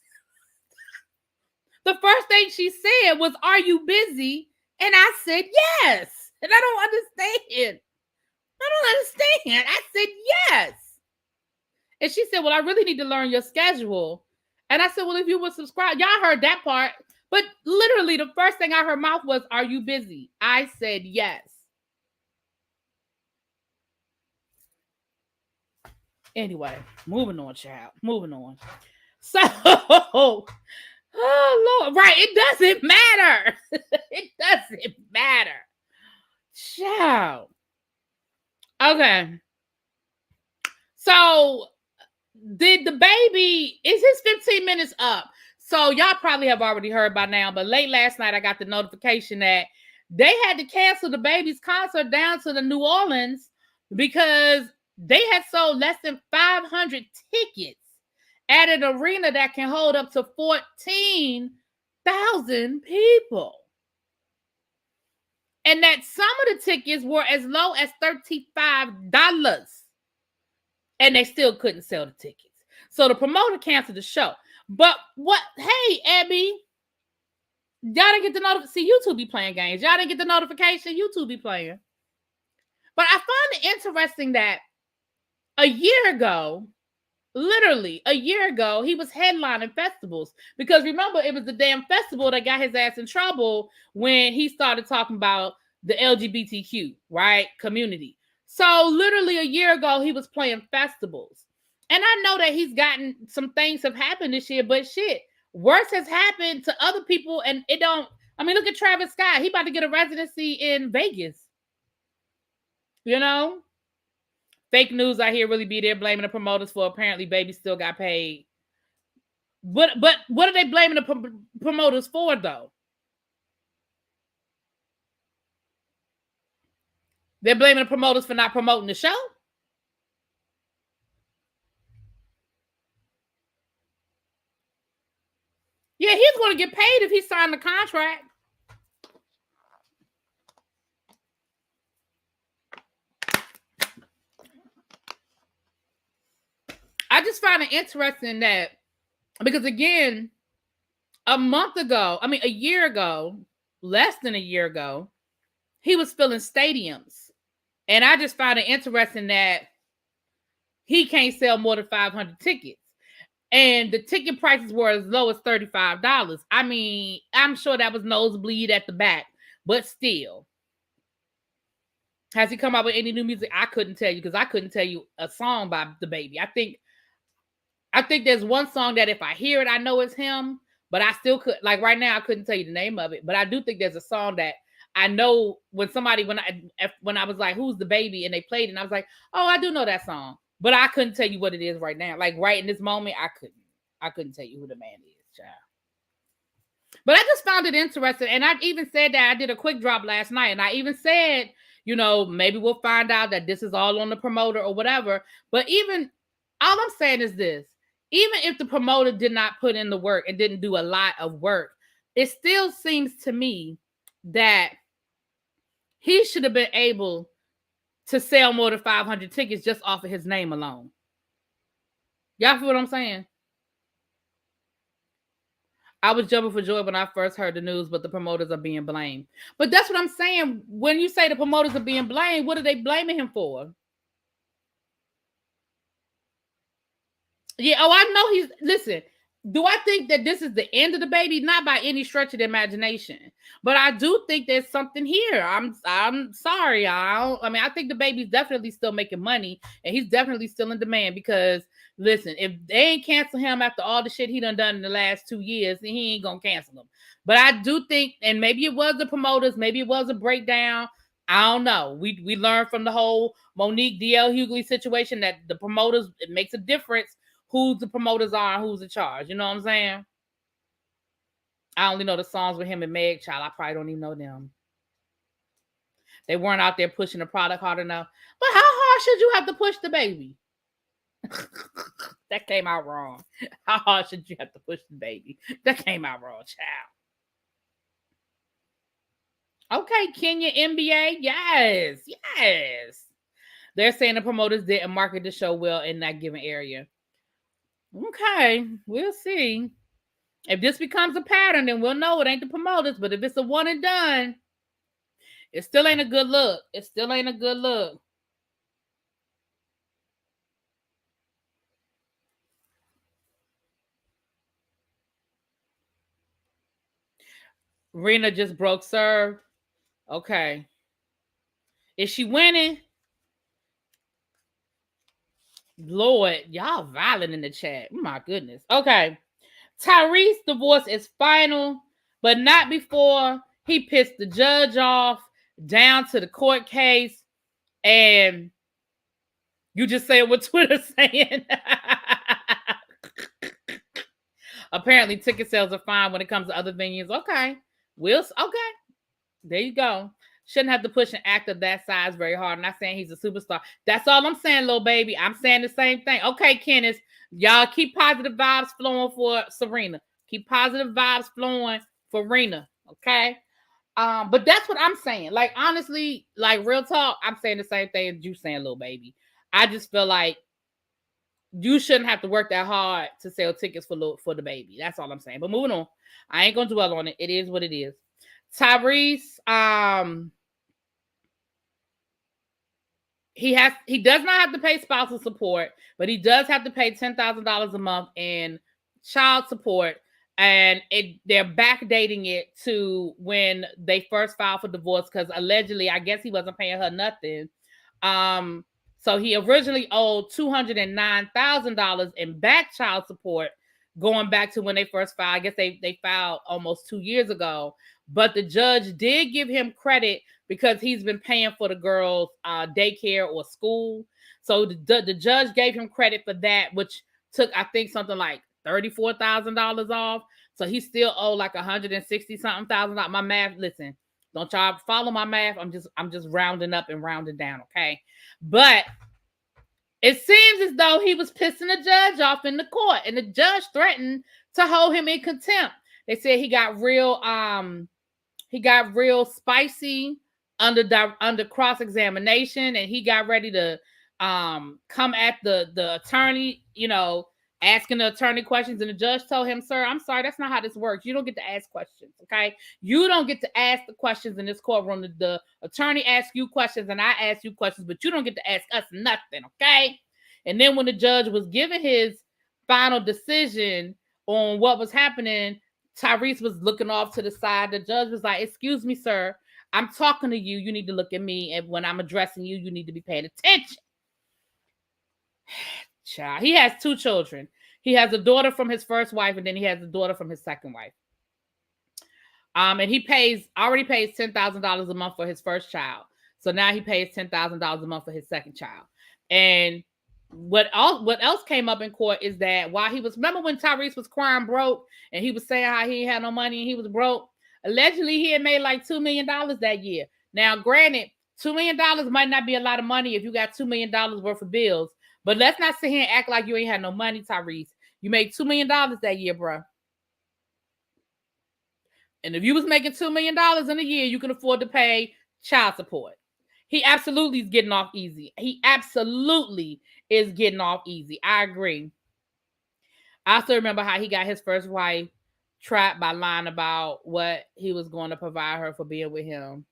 Speaker 1: The first thing she said was, "Are you busy?" And I said yes. And I don't understand. I said yes. And she said, "Well, I really need to learn your schedule." And I said, "Well, if you would subscribe," y'all heard that part. But literally, the first thing out her mouth was, "Are you busy?" I said yes. Anyway, moving on, child. Moving on. So, oh Lord, right? It doesn't matter. It doesn't matter, child. Okay. So, did DaBaby, is his 15 minutes up? So y'all probably have already heard by now, but late last night I got the notification that they had to cancel DaBaby's concert down to the New Orleans because they had sold less than 500 tickets at an arena that can hold up to 14,000 100,000 people. And that some of the tickets were as low as $35. And they still couldn't sell the tickets. So the promoter canceled the show. But what? Hey, Abby, y'all didn't get the notification. See, YouTube be playing games. Y'all didn't get the notification. YouTube be playing. But I find it interesting that a year ago, literally a year ago, he was headlining festivals. Because remember, it was the damn festival that got his ass in trouble when he started talking about the LGBTQ, right, community. So literally a year ago, he was playing festivals. And I know that he's gotten some things have happened this year, but shit, worse has happened to other people. And it don't, I mean, look at Travis Scott. He about to get a residency in Vegas. You know? Fake news I hear really be there blaming the promoters for apparently Baby still got paid. But what are they blaming the promoters for, though? They're blaming the promoters for not promoting the show? Yeah, he's going to get paid if he signed the contract. I just find it interesting that, because again, a year ago, less than a year ago, he was filling stadiums. And I just find it interesting that he can't sell more than 500 tickets. And the ticket prices were as low as $35. I mean, I'm sure that was nosebleed at the back, but still. Has he come out with any new music? I couldn't tell you, because I couldn't tell you a song by DaBaby. I think there's one song that if I hear it, I know it's him, but I still could, like right now, I couldn't tell you the name of it. But I do think there's a song that I know when I was like, who's DaBaby? And they played it, and I was like, oh, I do know that song. But I couldn't tell you what it is right now. Like right in this moment, I couldn't tell you who the man is, child. But I just found it interesting. And I even said that I did a quick drop last night. And I even said, you know, maybe we'll find out that this is all on the promoter or whatever. But even, all I'm saying is this. Even if the promoter did not put in the work and didn't do a lot of work, it still seems to me that he should have been able to sell more than 500 tickets just off of his name alone. Y'all feel what I'm saying? I was jumping for joy when I first heard the news, but the promoters are being blamed. But that's what I'm saying. When you say the promoters are being blamed, what are they blaming him for? Yeah, oh, I know listen, do I think that this is the end of DaBaby? Not by any stretch of the imagination. But I do think there's something here. I'm sorry, y'all. I mean, I think DaBaby's definitely still making money, and he's definitely still in demand because, listen, if they ain't cancel him after all the shit he done in the last 2 years, then he ain't gonna cancel him. But I do think, and maybe it was the promoters, maybe it was a breakdown. I don't know. We learned from the whole Monique D.L. Hughley situation that the promoters, it makes a difference who the promoters are and who's in charge. You know what I'm saying? I only know the songs with him and Meg, child. I probably don't even know them. They weren't out there pushing the product hard enough. But how hard should you have to push DaBaby? That came out wrong. How hard should you have to push DaBaby? That came out wrong, child. Okay, Kenya NBA. Yes. They're saying the promoters didn't market the show well in that given area. Okay, we'll see. If this becomes a pattern, then we'll know it ain't the promoters. But if it's a one and done, it still ain't a good look. Rena just broke serve. Okay. Is she winning? Lord, y'all violent in the chat. My goodness. Okay. Tyrese Divorce is final, but not before he pissed the judge off down to the court case. And you just say what Twitter's saying. Apparently, ticket sales are fine when it comes to other venues. Okay. Okay. There you go. Shouldn't have to push an actor that size very hard. I'm not saying he's a superstar. That's all I'm saying, little baby. I'm saying the same thing. Okay, Kenneth. Y'all keep positive vibes flowing for Serena. Keep positive vibes flowing for Rena. Okay. But that's what I'm saying. Like, honestly, like, real talk, I'm saying the same thing as you saying, little baby. I just feel like you shouldn't have to work that hard to sell tickets for DaBaby. That's all I'm saying. But moving on, I ain't gonna dwell on it. It is what it is. Tyrese, he does not have to pay spousal support, but he does have to pay $10,000 a month in child support, and they're backdating it to when they first filed for divorce, because allegedly, I guess he wasn't paying her nothing. So he originally owed $209,000 in back child support, going back to when they first filed. I guess they filed almost 2 years ago, but the judge did give him credit because he's been paying for the girls' daycare or school. So the judge gave him credit for that, which took, I think, something like $34,000 off. So he still owed like $160-something thousand. My math, listen, don't y'all follow my math. I'm just rounding up and rounding down, okay? But it seems as though he was pissing the judge off in the court, and the judge threatened to hold him in contempt. They said he got real spicy under cross-examination, and he got ready to come at the attorney, asking the attorney questions, and the judge told him, "Sir, I'm sorry, that's not how this works. You don't get to ask questions, okay? You don't get to ask the questions in this courtroom. The attorney asks you questions, and I ask you questions, but you don't get to ask us nothing, okay?" And then when the judge was giving his final decision on what was happening, Tyrese was looking off to the side. The judge was like, "Excuse me, sir. I'm talking to you. You need to look at me, and when I'm addressing you, you need to be paying attention." Child. He has 2 children. He has a daughter from his first wife, and then he has a daughter from his second wife. And he already pays $10,000 a month for his first child. So now he pays $10,000 a month for his second child. And what else came up in court is that remember when Tyrese was crying broke and he was saying how he had no money and he was broke? Allegedly, he had made like $2 million that year. Now, granted, $2 million might not be a lot of money if you got $2 million worth of bills. But let's not sit here and act like you ain't had no money, Tyrese. You made $2 million that year, bro. And if you was making $2 million in a year, you can afford to pay child support. He absolutely is getting off easy. I agree. I also remember how he got his first wife trapped by lying about what he was going to provide her for being with him.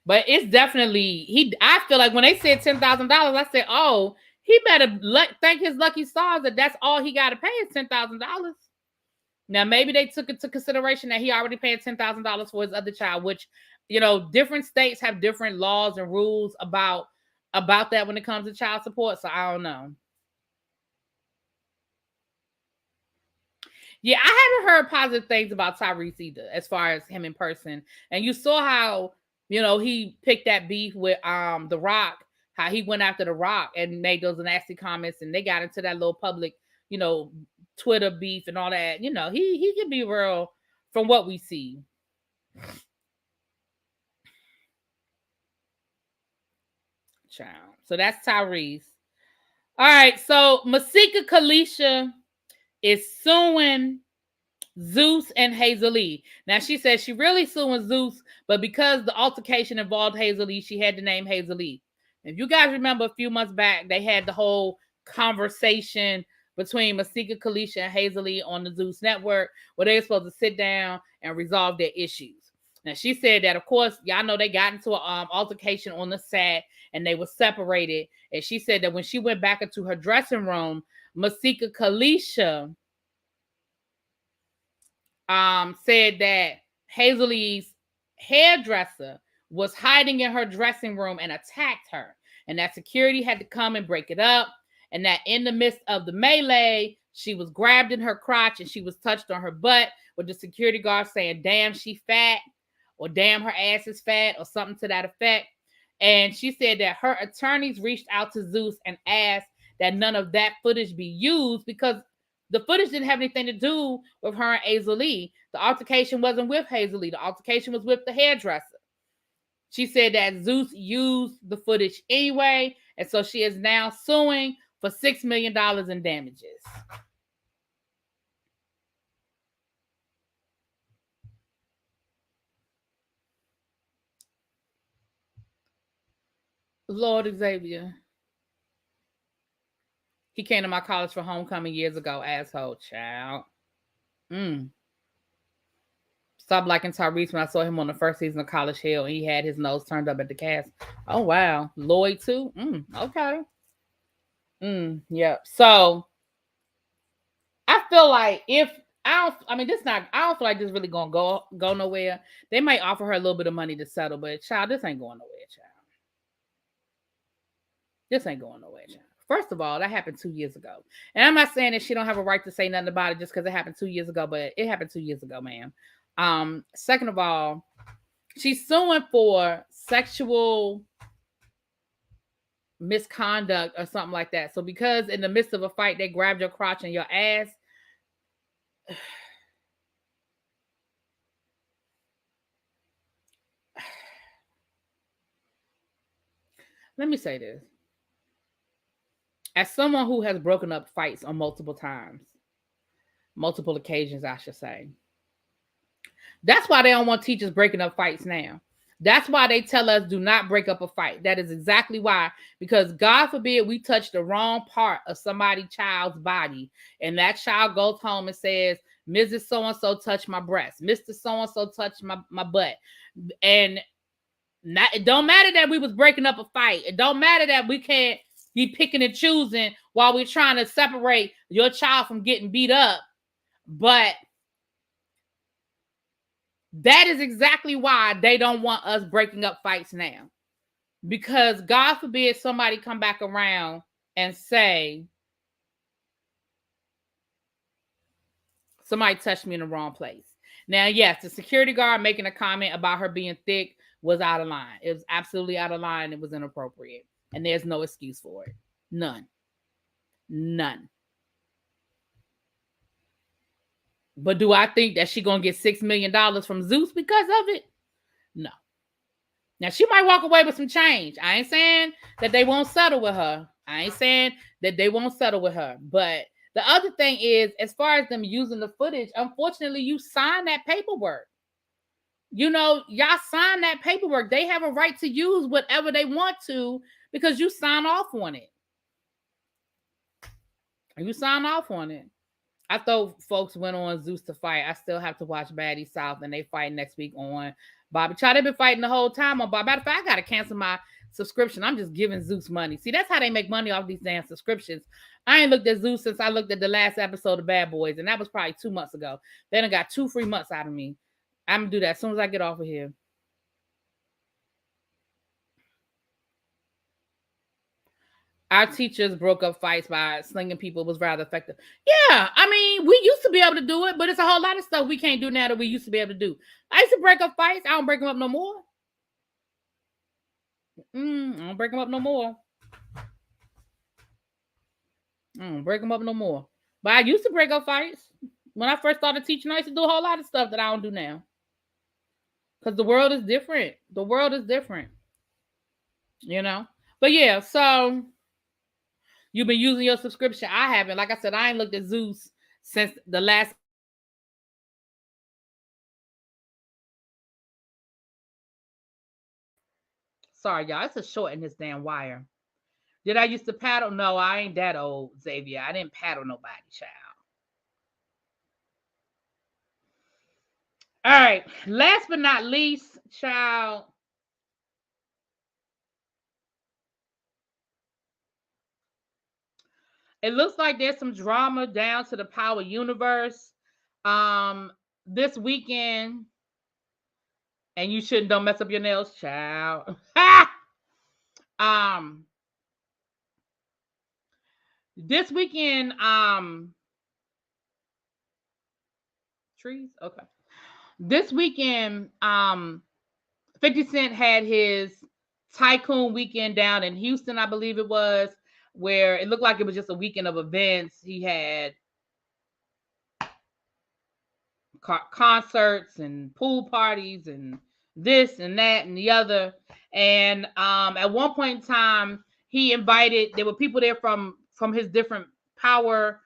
Speaker 1: But it's definitely I feel like when they said $10,000, I said, "Oh, he better thank his lucky stars that that's all he got to pay is $10,000." Now maybe they took into consideration that he already paid $10,000 for his other child, which different states have different laws and rules about that when it comes to child support. So I don't know. Yeah, I haven't heard positive things about Tyrese either, as far as him in person. And you saw how, he picked that beef with The Rock, how he went after The Rock and made those nasty comments, and they got into that little public, Twitter beef and all that. He can be real from what we see. Child. So that's Tyrese. All right, so Masika Kalisha is suing Zeus and Hazel Lee. Now, she says she really suing Zeus, but because the altercation involved Hazel Lee, she had to name Hazel Lee. If you guys remember a few months back, they had the whole conversation between Masika Kalisha and Hazel Lee on the Zeus network where they were supposed to sit down and resolve their issues. Now, she said that, of course, y'all know they got into an altercation on the set and they were separated. And she said that when she went back into her dressing room, Masika Kalisha said that Hazel Lee's hairdresser was hiding in her dressing room and attacked her, and that security had to come and break it up, and that in the midst of the melee, she was grabbed in her crotch and she was touched on her butt, with the security guard saying, "Damn, she fat," or "Damn, her ass is fat," or something to that effect. And she said that her attorneys reached out to Zeus and asked that none of that footage be used because the footage didn't have anything to do with her and Hazel Lee. The altercation wasn't with Hazel Lee. The altercation was with the hairdresser. She said that Zeus used the footage anyway, And so she is now suing for $6 million in damages. Lord Xavier. He came to my college for homecoming years ago, asshole child. Stopped liking Tyrese when I saw him on the first season of College Hill, and he had his nose turned up at the cast. Oh wow, Lloyd too. Okay. Yep. So I feel like if I don't feel like this really gonna go nowhere. They might offer her a little bit of money to settle, but child, this ain't going nowhere, child. This ain't going nowhere, child. First of all, that happened 2 years ago. And I'm not saying that she don't have a right to say nothing about it just because it happened 2 years ago, but it happened 2 years ago, ma'am. Second of all, she's suing for sexual misconduct or something like that. So because in the midst of a fight, they grabbed your crotch and your ass. Let me say this. As someone who has broken up fights on multiple occasions, I should say. That's why they don't want teachers breaking up fights now. That's why they tell us do not break up a fight. That is exactly why. Because God forbid we touch the wrong part of somebody's child's body. And that child goes home and says, Mrs. So-and-so touched my breast. Mr. So-and-so touched my butt. And it don't matter that we was breaking up a fight. It don't matter that we can't be picking and choosing while we're trying to separate your child from getting beat up. But that is exactly why they don't want us breaking up fights now. Because God forbid somebody come back around and say, somebody touched me in the wrong place. Now, yes, the security guard making a comment about her being thick was out of line. It was absolutely out of line. It was inappropriate. And there's no excuse for it. None. But do I think that she's going to get $6 million from Zeus because of it? No. Now, she might walk away with some change. I ain't saying that they won't settle with her. But the other thing is, as far as them using the footage, unfortunately, you signed that paperwork. You know, y'all signed that paperwork. They have a right to use whatever they want to because you sign off on it. I thought folks went on Zeus to fight. I still have to watch Baddie South, and they fight next week on Bobby. They've been fighting the whole time on Bobby. Matter of fact, I got to cancel my subscription. I'm just giving Zeus money. See, that's how they make money off these damn subscriptions. I ain't looked at Zeus since I looked at the last episode of Bad Boys, and that was probably 2 months ago. They done got 2 free months out of me. I'm going to do that as soon as I get off of here. Our teachers broke up fights by slinging people. It was rather effective. Yeah, I mean, we used to be able to do it, but it's a whole lot of stuff we can't do now that we used to be able to do. I used to break up fights. I don't break them up no more. I don't break them up no more. But I used to break up fights. When I first started teaching, I used to do a whole lot of stuff that I don't do now. Because the world is different. You know? But yeah, so you've been using your subscription. I haven't. Like I said, I ain't looked at Zeus since the last. Sorry, y'all. It's a short in this damn wire. Did I used to paddle? No, I ain't that old, Xavier. I didn't paddle nobody, child. All right. Last but not least, child. It looks like there's some drama down to the Power Universe this weekend. And you don't mess up your nails, child. This weekend, trees? Okay. This weekend, 50 Cent had his Tycoon weekend down in Houston, I believe it was, where it looked like it was just a weekend of events. He had concerts and pool parties and this and that and the other. And at one point in time, he invited, there were people there from his different power,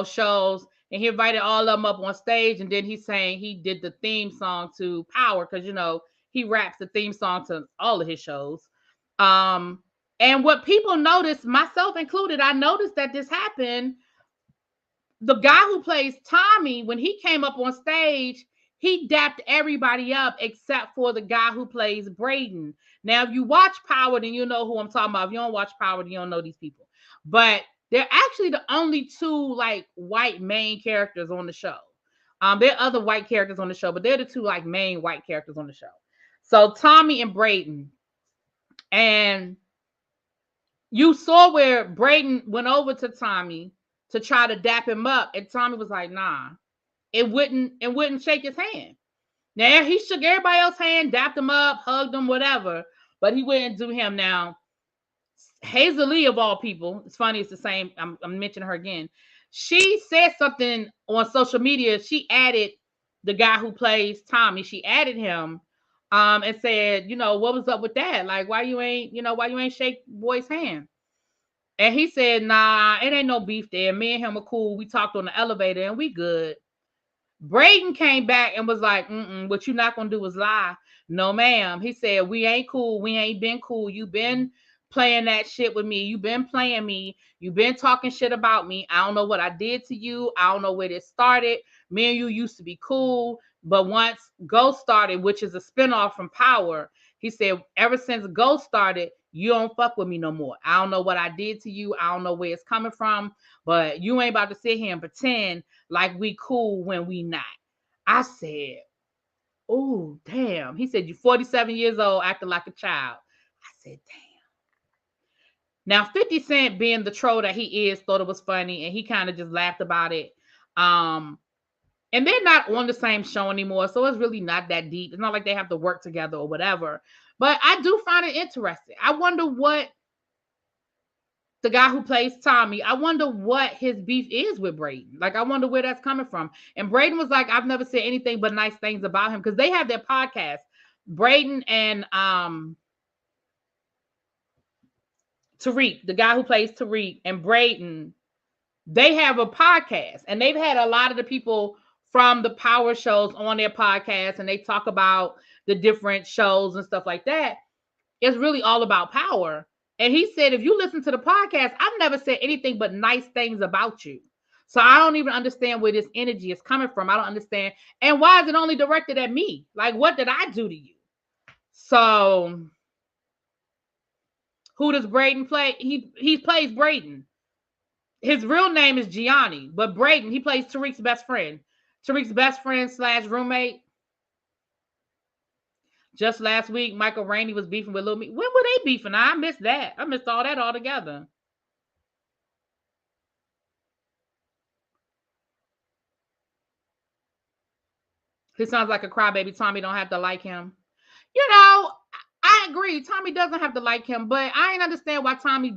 Speaker 1: shows, and he invited all of them up on stage, and then he did the theme song to Power, because he raps the theme song to all of his shows. And what people noticed, myself included, I noticed that this happened. The guy who plays Tommy, when he came up on stage, he dapped everybody up except for the guy who plays Braden. Now, if you watch Power, then you know who I'm talking about. If you don't watch Power, then you don't know these people. But they're actually the only two white main characters on the show. There are other white characters on the show, but they're the two main white characters on the show. So Tommy and Braden. And you saw where Braden went over to Tommy to try to dap him up, and Tommy was like, nah. It wouldn't shake his hand. Now, he shook everybody else's hand, dapped him up, hugged him, whatever, but he wouldn't do him. Now, Hazel Lee, of all people, it's funny, it's the same, I'm mentioning her again. She said something on social media. She added the guy who plays Tommy. She added him and said, what was up with that? Like, why you ain't shake boy's hand? And he said, nah, it ain't no beef there. Me and him are cool. We talked on the elevator and we good. Braden came back and was like, what you not gonna do is lie. No, ma'am. He said, we ain't cool. We ain't been cool. You been playing that shit with me. You been playing me. You been talking shit about me. I don't know what I did to you. I don't know where this started. Me and you used to be cool. But once Ghost started, which is a spinoff from Power, he said, ever since Ghost started, you don't fuck with me no more. I don't know what I did to you. I don't know where it's coming from, but you ain't about to sit here and pretend like we cool when we not. I said, oh, damn. He said, you 47 years old, acting like a child. I said, damn. Now, 50 Cent, being the troll that he is, thought it was funny, and he kind of just laughed about it. And they're not on the same show anymore, so it's really not that deep. It's not like they have to work together or whatever. But I do find it interesting. I wonder what the guy who plays Tommy, I wonder what his beef is with Braden. Like, I wonder where that's coming from. And Braden was like, I've never said anything but nice things about him, because they have their podcast. Braden and Tariq, the guy who plays Tariq, and Braden, they have a podcast, and they've had a lot of the people from the Power shows on their podcast, and they talk about the different shows and stuff like that. It's really all about Power. And he said, if you listen to the podcast, I've never said anything but nice things about you. So I don't even understand where this energy is coming from. I don't understand. And why is it only directed at me? Like, what did I do to you? So who does Braden play? He plays Braden. His real name is Gianni, but Braden, he plays Tariq's best friend. Tariq's best friend / roommate. Just last week, Michael Rainey was beefing with Lil Meek. When were they beefing? I missed that. I missed all that altogether. He sounds like a crybaby. Tommy don't have to like him. I agree. Tommy doesn't have to like him, but I ain't understand why Tommy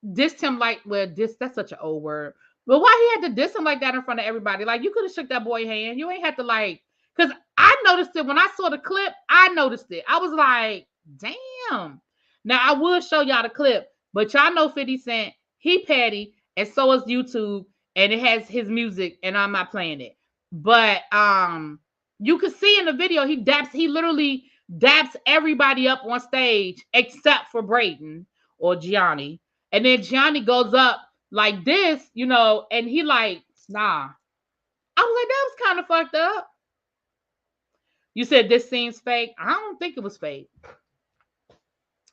Speaker 1: dissed him that's such an old word. But why he had to diss him like that in front of everybody? Like, you could have shook that boy hand. You ain't have to because I noticed it when I saw the clip. I noticed it. I was like, damn. Now, I would show y'all the clip, but y'all know 50 Cent, he petty, and so is YouTube, and it has his music, and I'm not playing it. But you can see in the video, he literally daps everybody up on stage except for Braden or Gianni. And then Gianni goes up like this, and he like, nah. I was like, that was kind of fucked up. You said this seems fake. I don't think it was fake.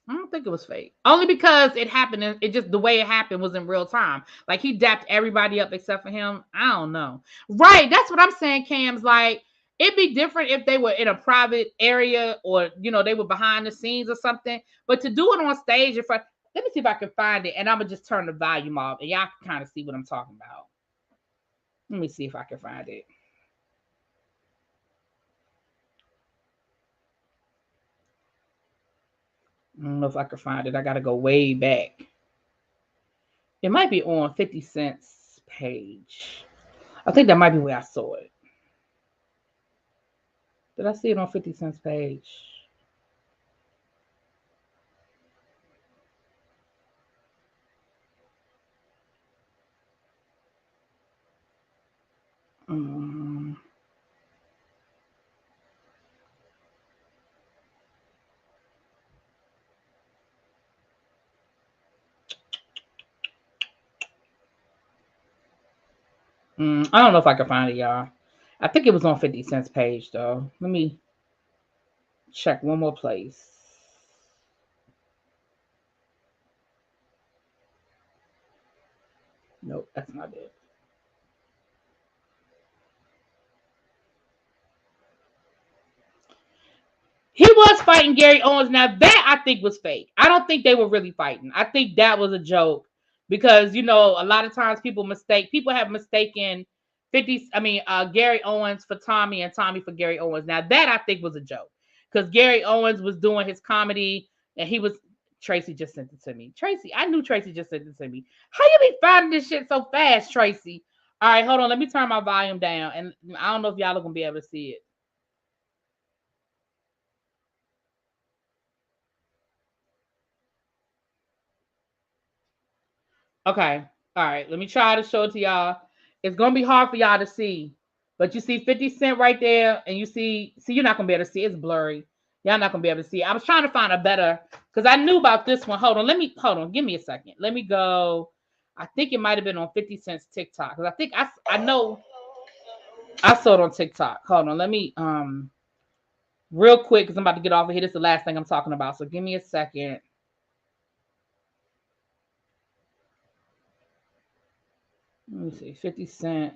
Speaker 1: Only because it happened. It just, the way it happened was in real time. Like, he dapped everybody up except for him. I don't know. Right. That's what I'm saying, Cam's like, it'd be different if they were in a private area or, they were behind the scenes or something. But to do it on stage in front, let me see if I can find it. And I'm going to just turn the volume off and y'all can kind of see what I'm talking about. Let me see if I can find it. I don't know if I can find it. I got to go way back. It might be on 50 Cent's page. I think that might be where I saw it. Did I see it on 50 Cent's page? I don't know if I can find it, y'all. I think it was on 50 Cent's page, though. Let me check one more place. Nope, that's not it. He was fighting Gary Owens. Now that I think was fake. I don't think they were really fighting. I think that was a joke because a lot of times people have mistaken Gary Owens for Tommy and Tommy for Gary Owens. Now that I think was a joke because Gary Owens was doing his comedy and he was. Tracy just sent it to me. Tracy, I knew Tracy just sent it to me. How you be finding this shit so fast, Tracy? All right, hold on. Let me turn my volume down, and I don't know if y'all are gonna be able to see it. Okay. All right. Let me try to show it to y'all. It's gonna be hard for y'all to see, but you see 50 Cent right there, and you see, you're not gonna be able to see. It's blurry. Y'all not gonna be able to see. I was trying to find a better because I knew about this one. Hold on. Give me a second. Let me go. I think it might have been on 50 Cent's TikTok because I think I know I saw it on TikTok. Hold on. Let me real quick because I'm about to get off of here. This is the last thing I'm talking about. So give me a second. Let me see. 50 Cent.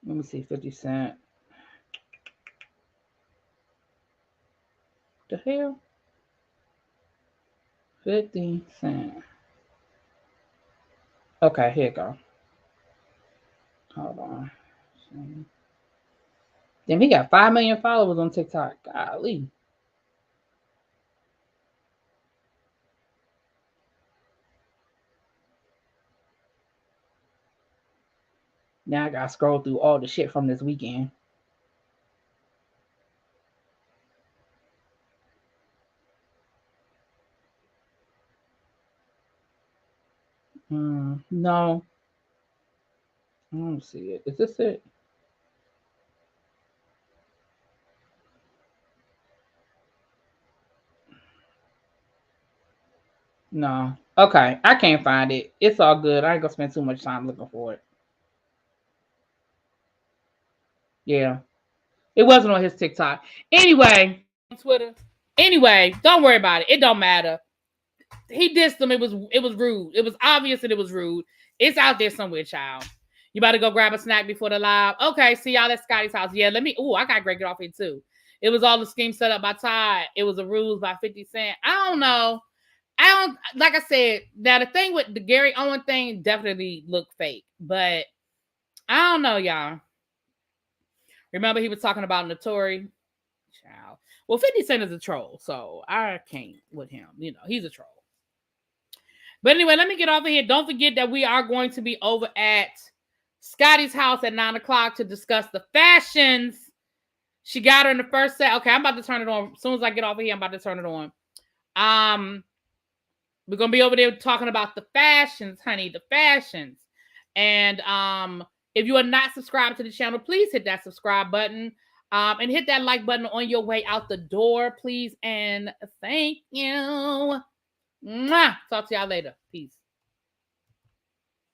Speaker 1: Let me see. 50 Cent. The hell? 50 Cent. Okay, here you go. Hold on. Damn, he got 5 million followers on TikTok. Golly. Now I gotta scroll through all the shit from this weekend. No. I don't see it. Is this it? No. Okay, I can't find it. It's all good. I ain't gonna spend too much time looking for it. Yeah. It wasn't on his TikTok. Anyway, on Twitter. Anyway, don't worry about it. It don't matter. He dissed them. It was rude. It was obvious that it was rude. It's out there somewhere, child. You about to go grab a snack before the live? Okay, see y'all at Scotty's house. Yeah, I gotta break it off here too. It was all the scheme set up by Ty. It was a ruse by 50 Cent. I don't know. Like I said, now the thing with the Gary Owen thing definitely looked fake, but I don't know, y'all. Remember he was talking about Notori? Child. Well, 50 Cent is a troll, so I can't with him. He's a troll. But anyway, let me get off of here. Don't forget that we are going to be over at Scotty's house at 9 o'clock to discuss the fashions. She got her in the first set. Okay, I'm about to turn it on. As soon as I get off of here, I'm about to turn it on. We're going to be over there talking about the fashions, honey, the fashions. And if you are not subscribed to the channel, please hit that subscribe button. And hit that like button on your way out the door, please. And thank you. Mwah. Talk to y'all later. Peace.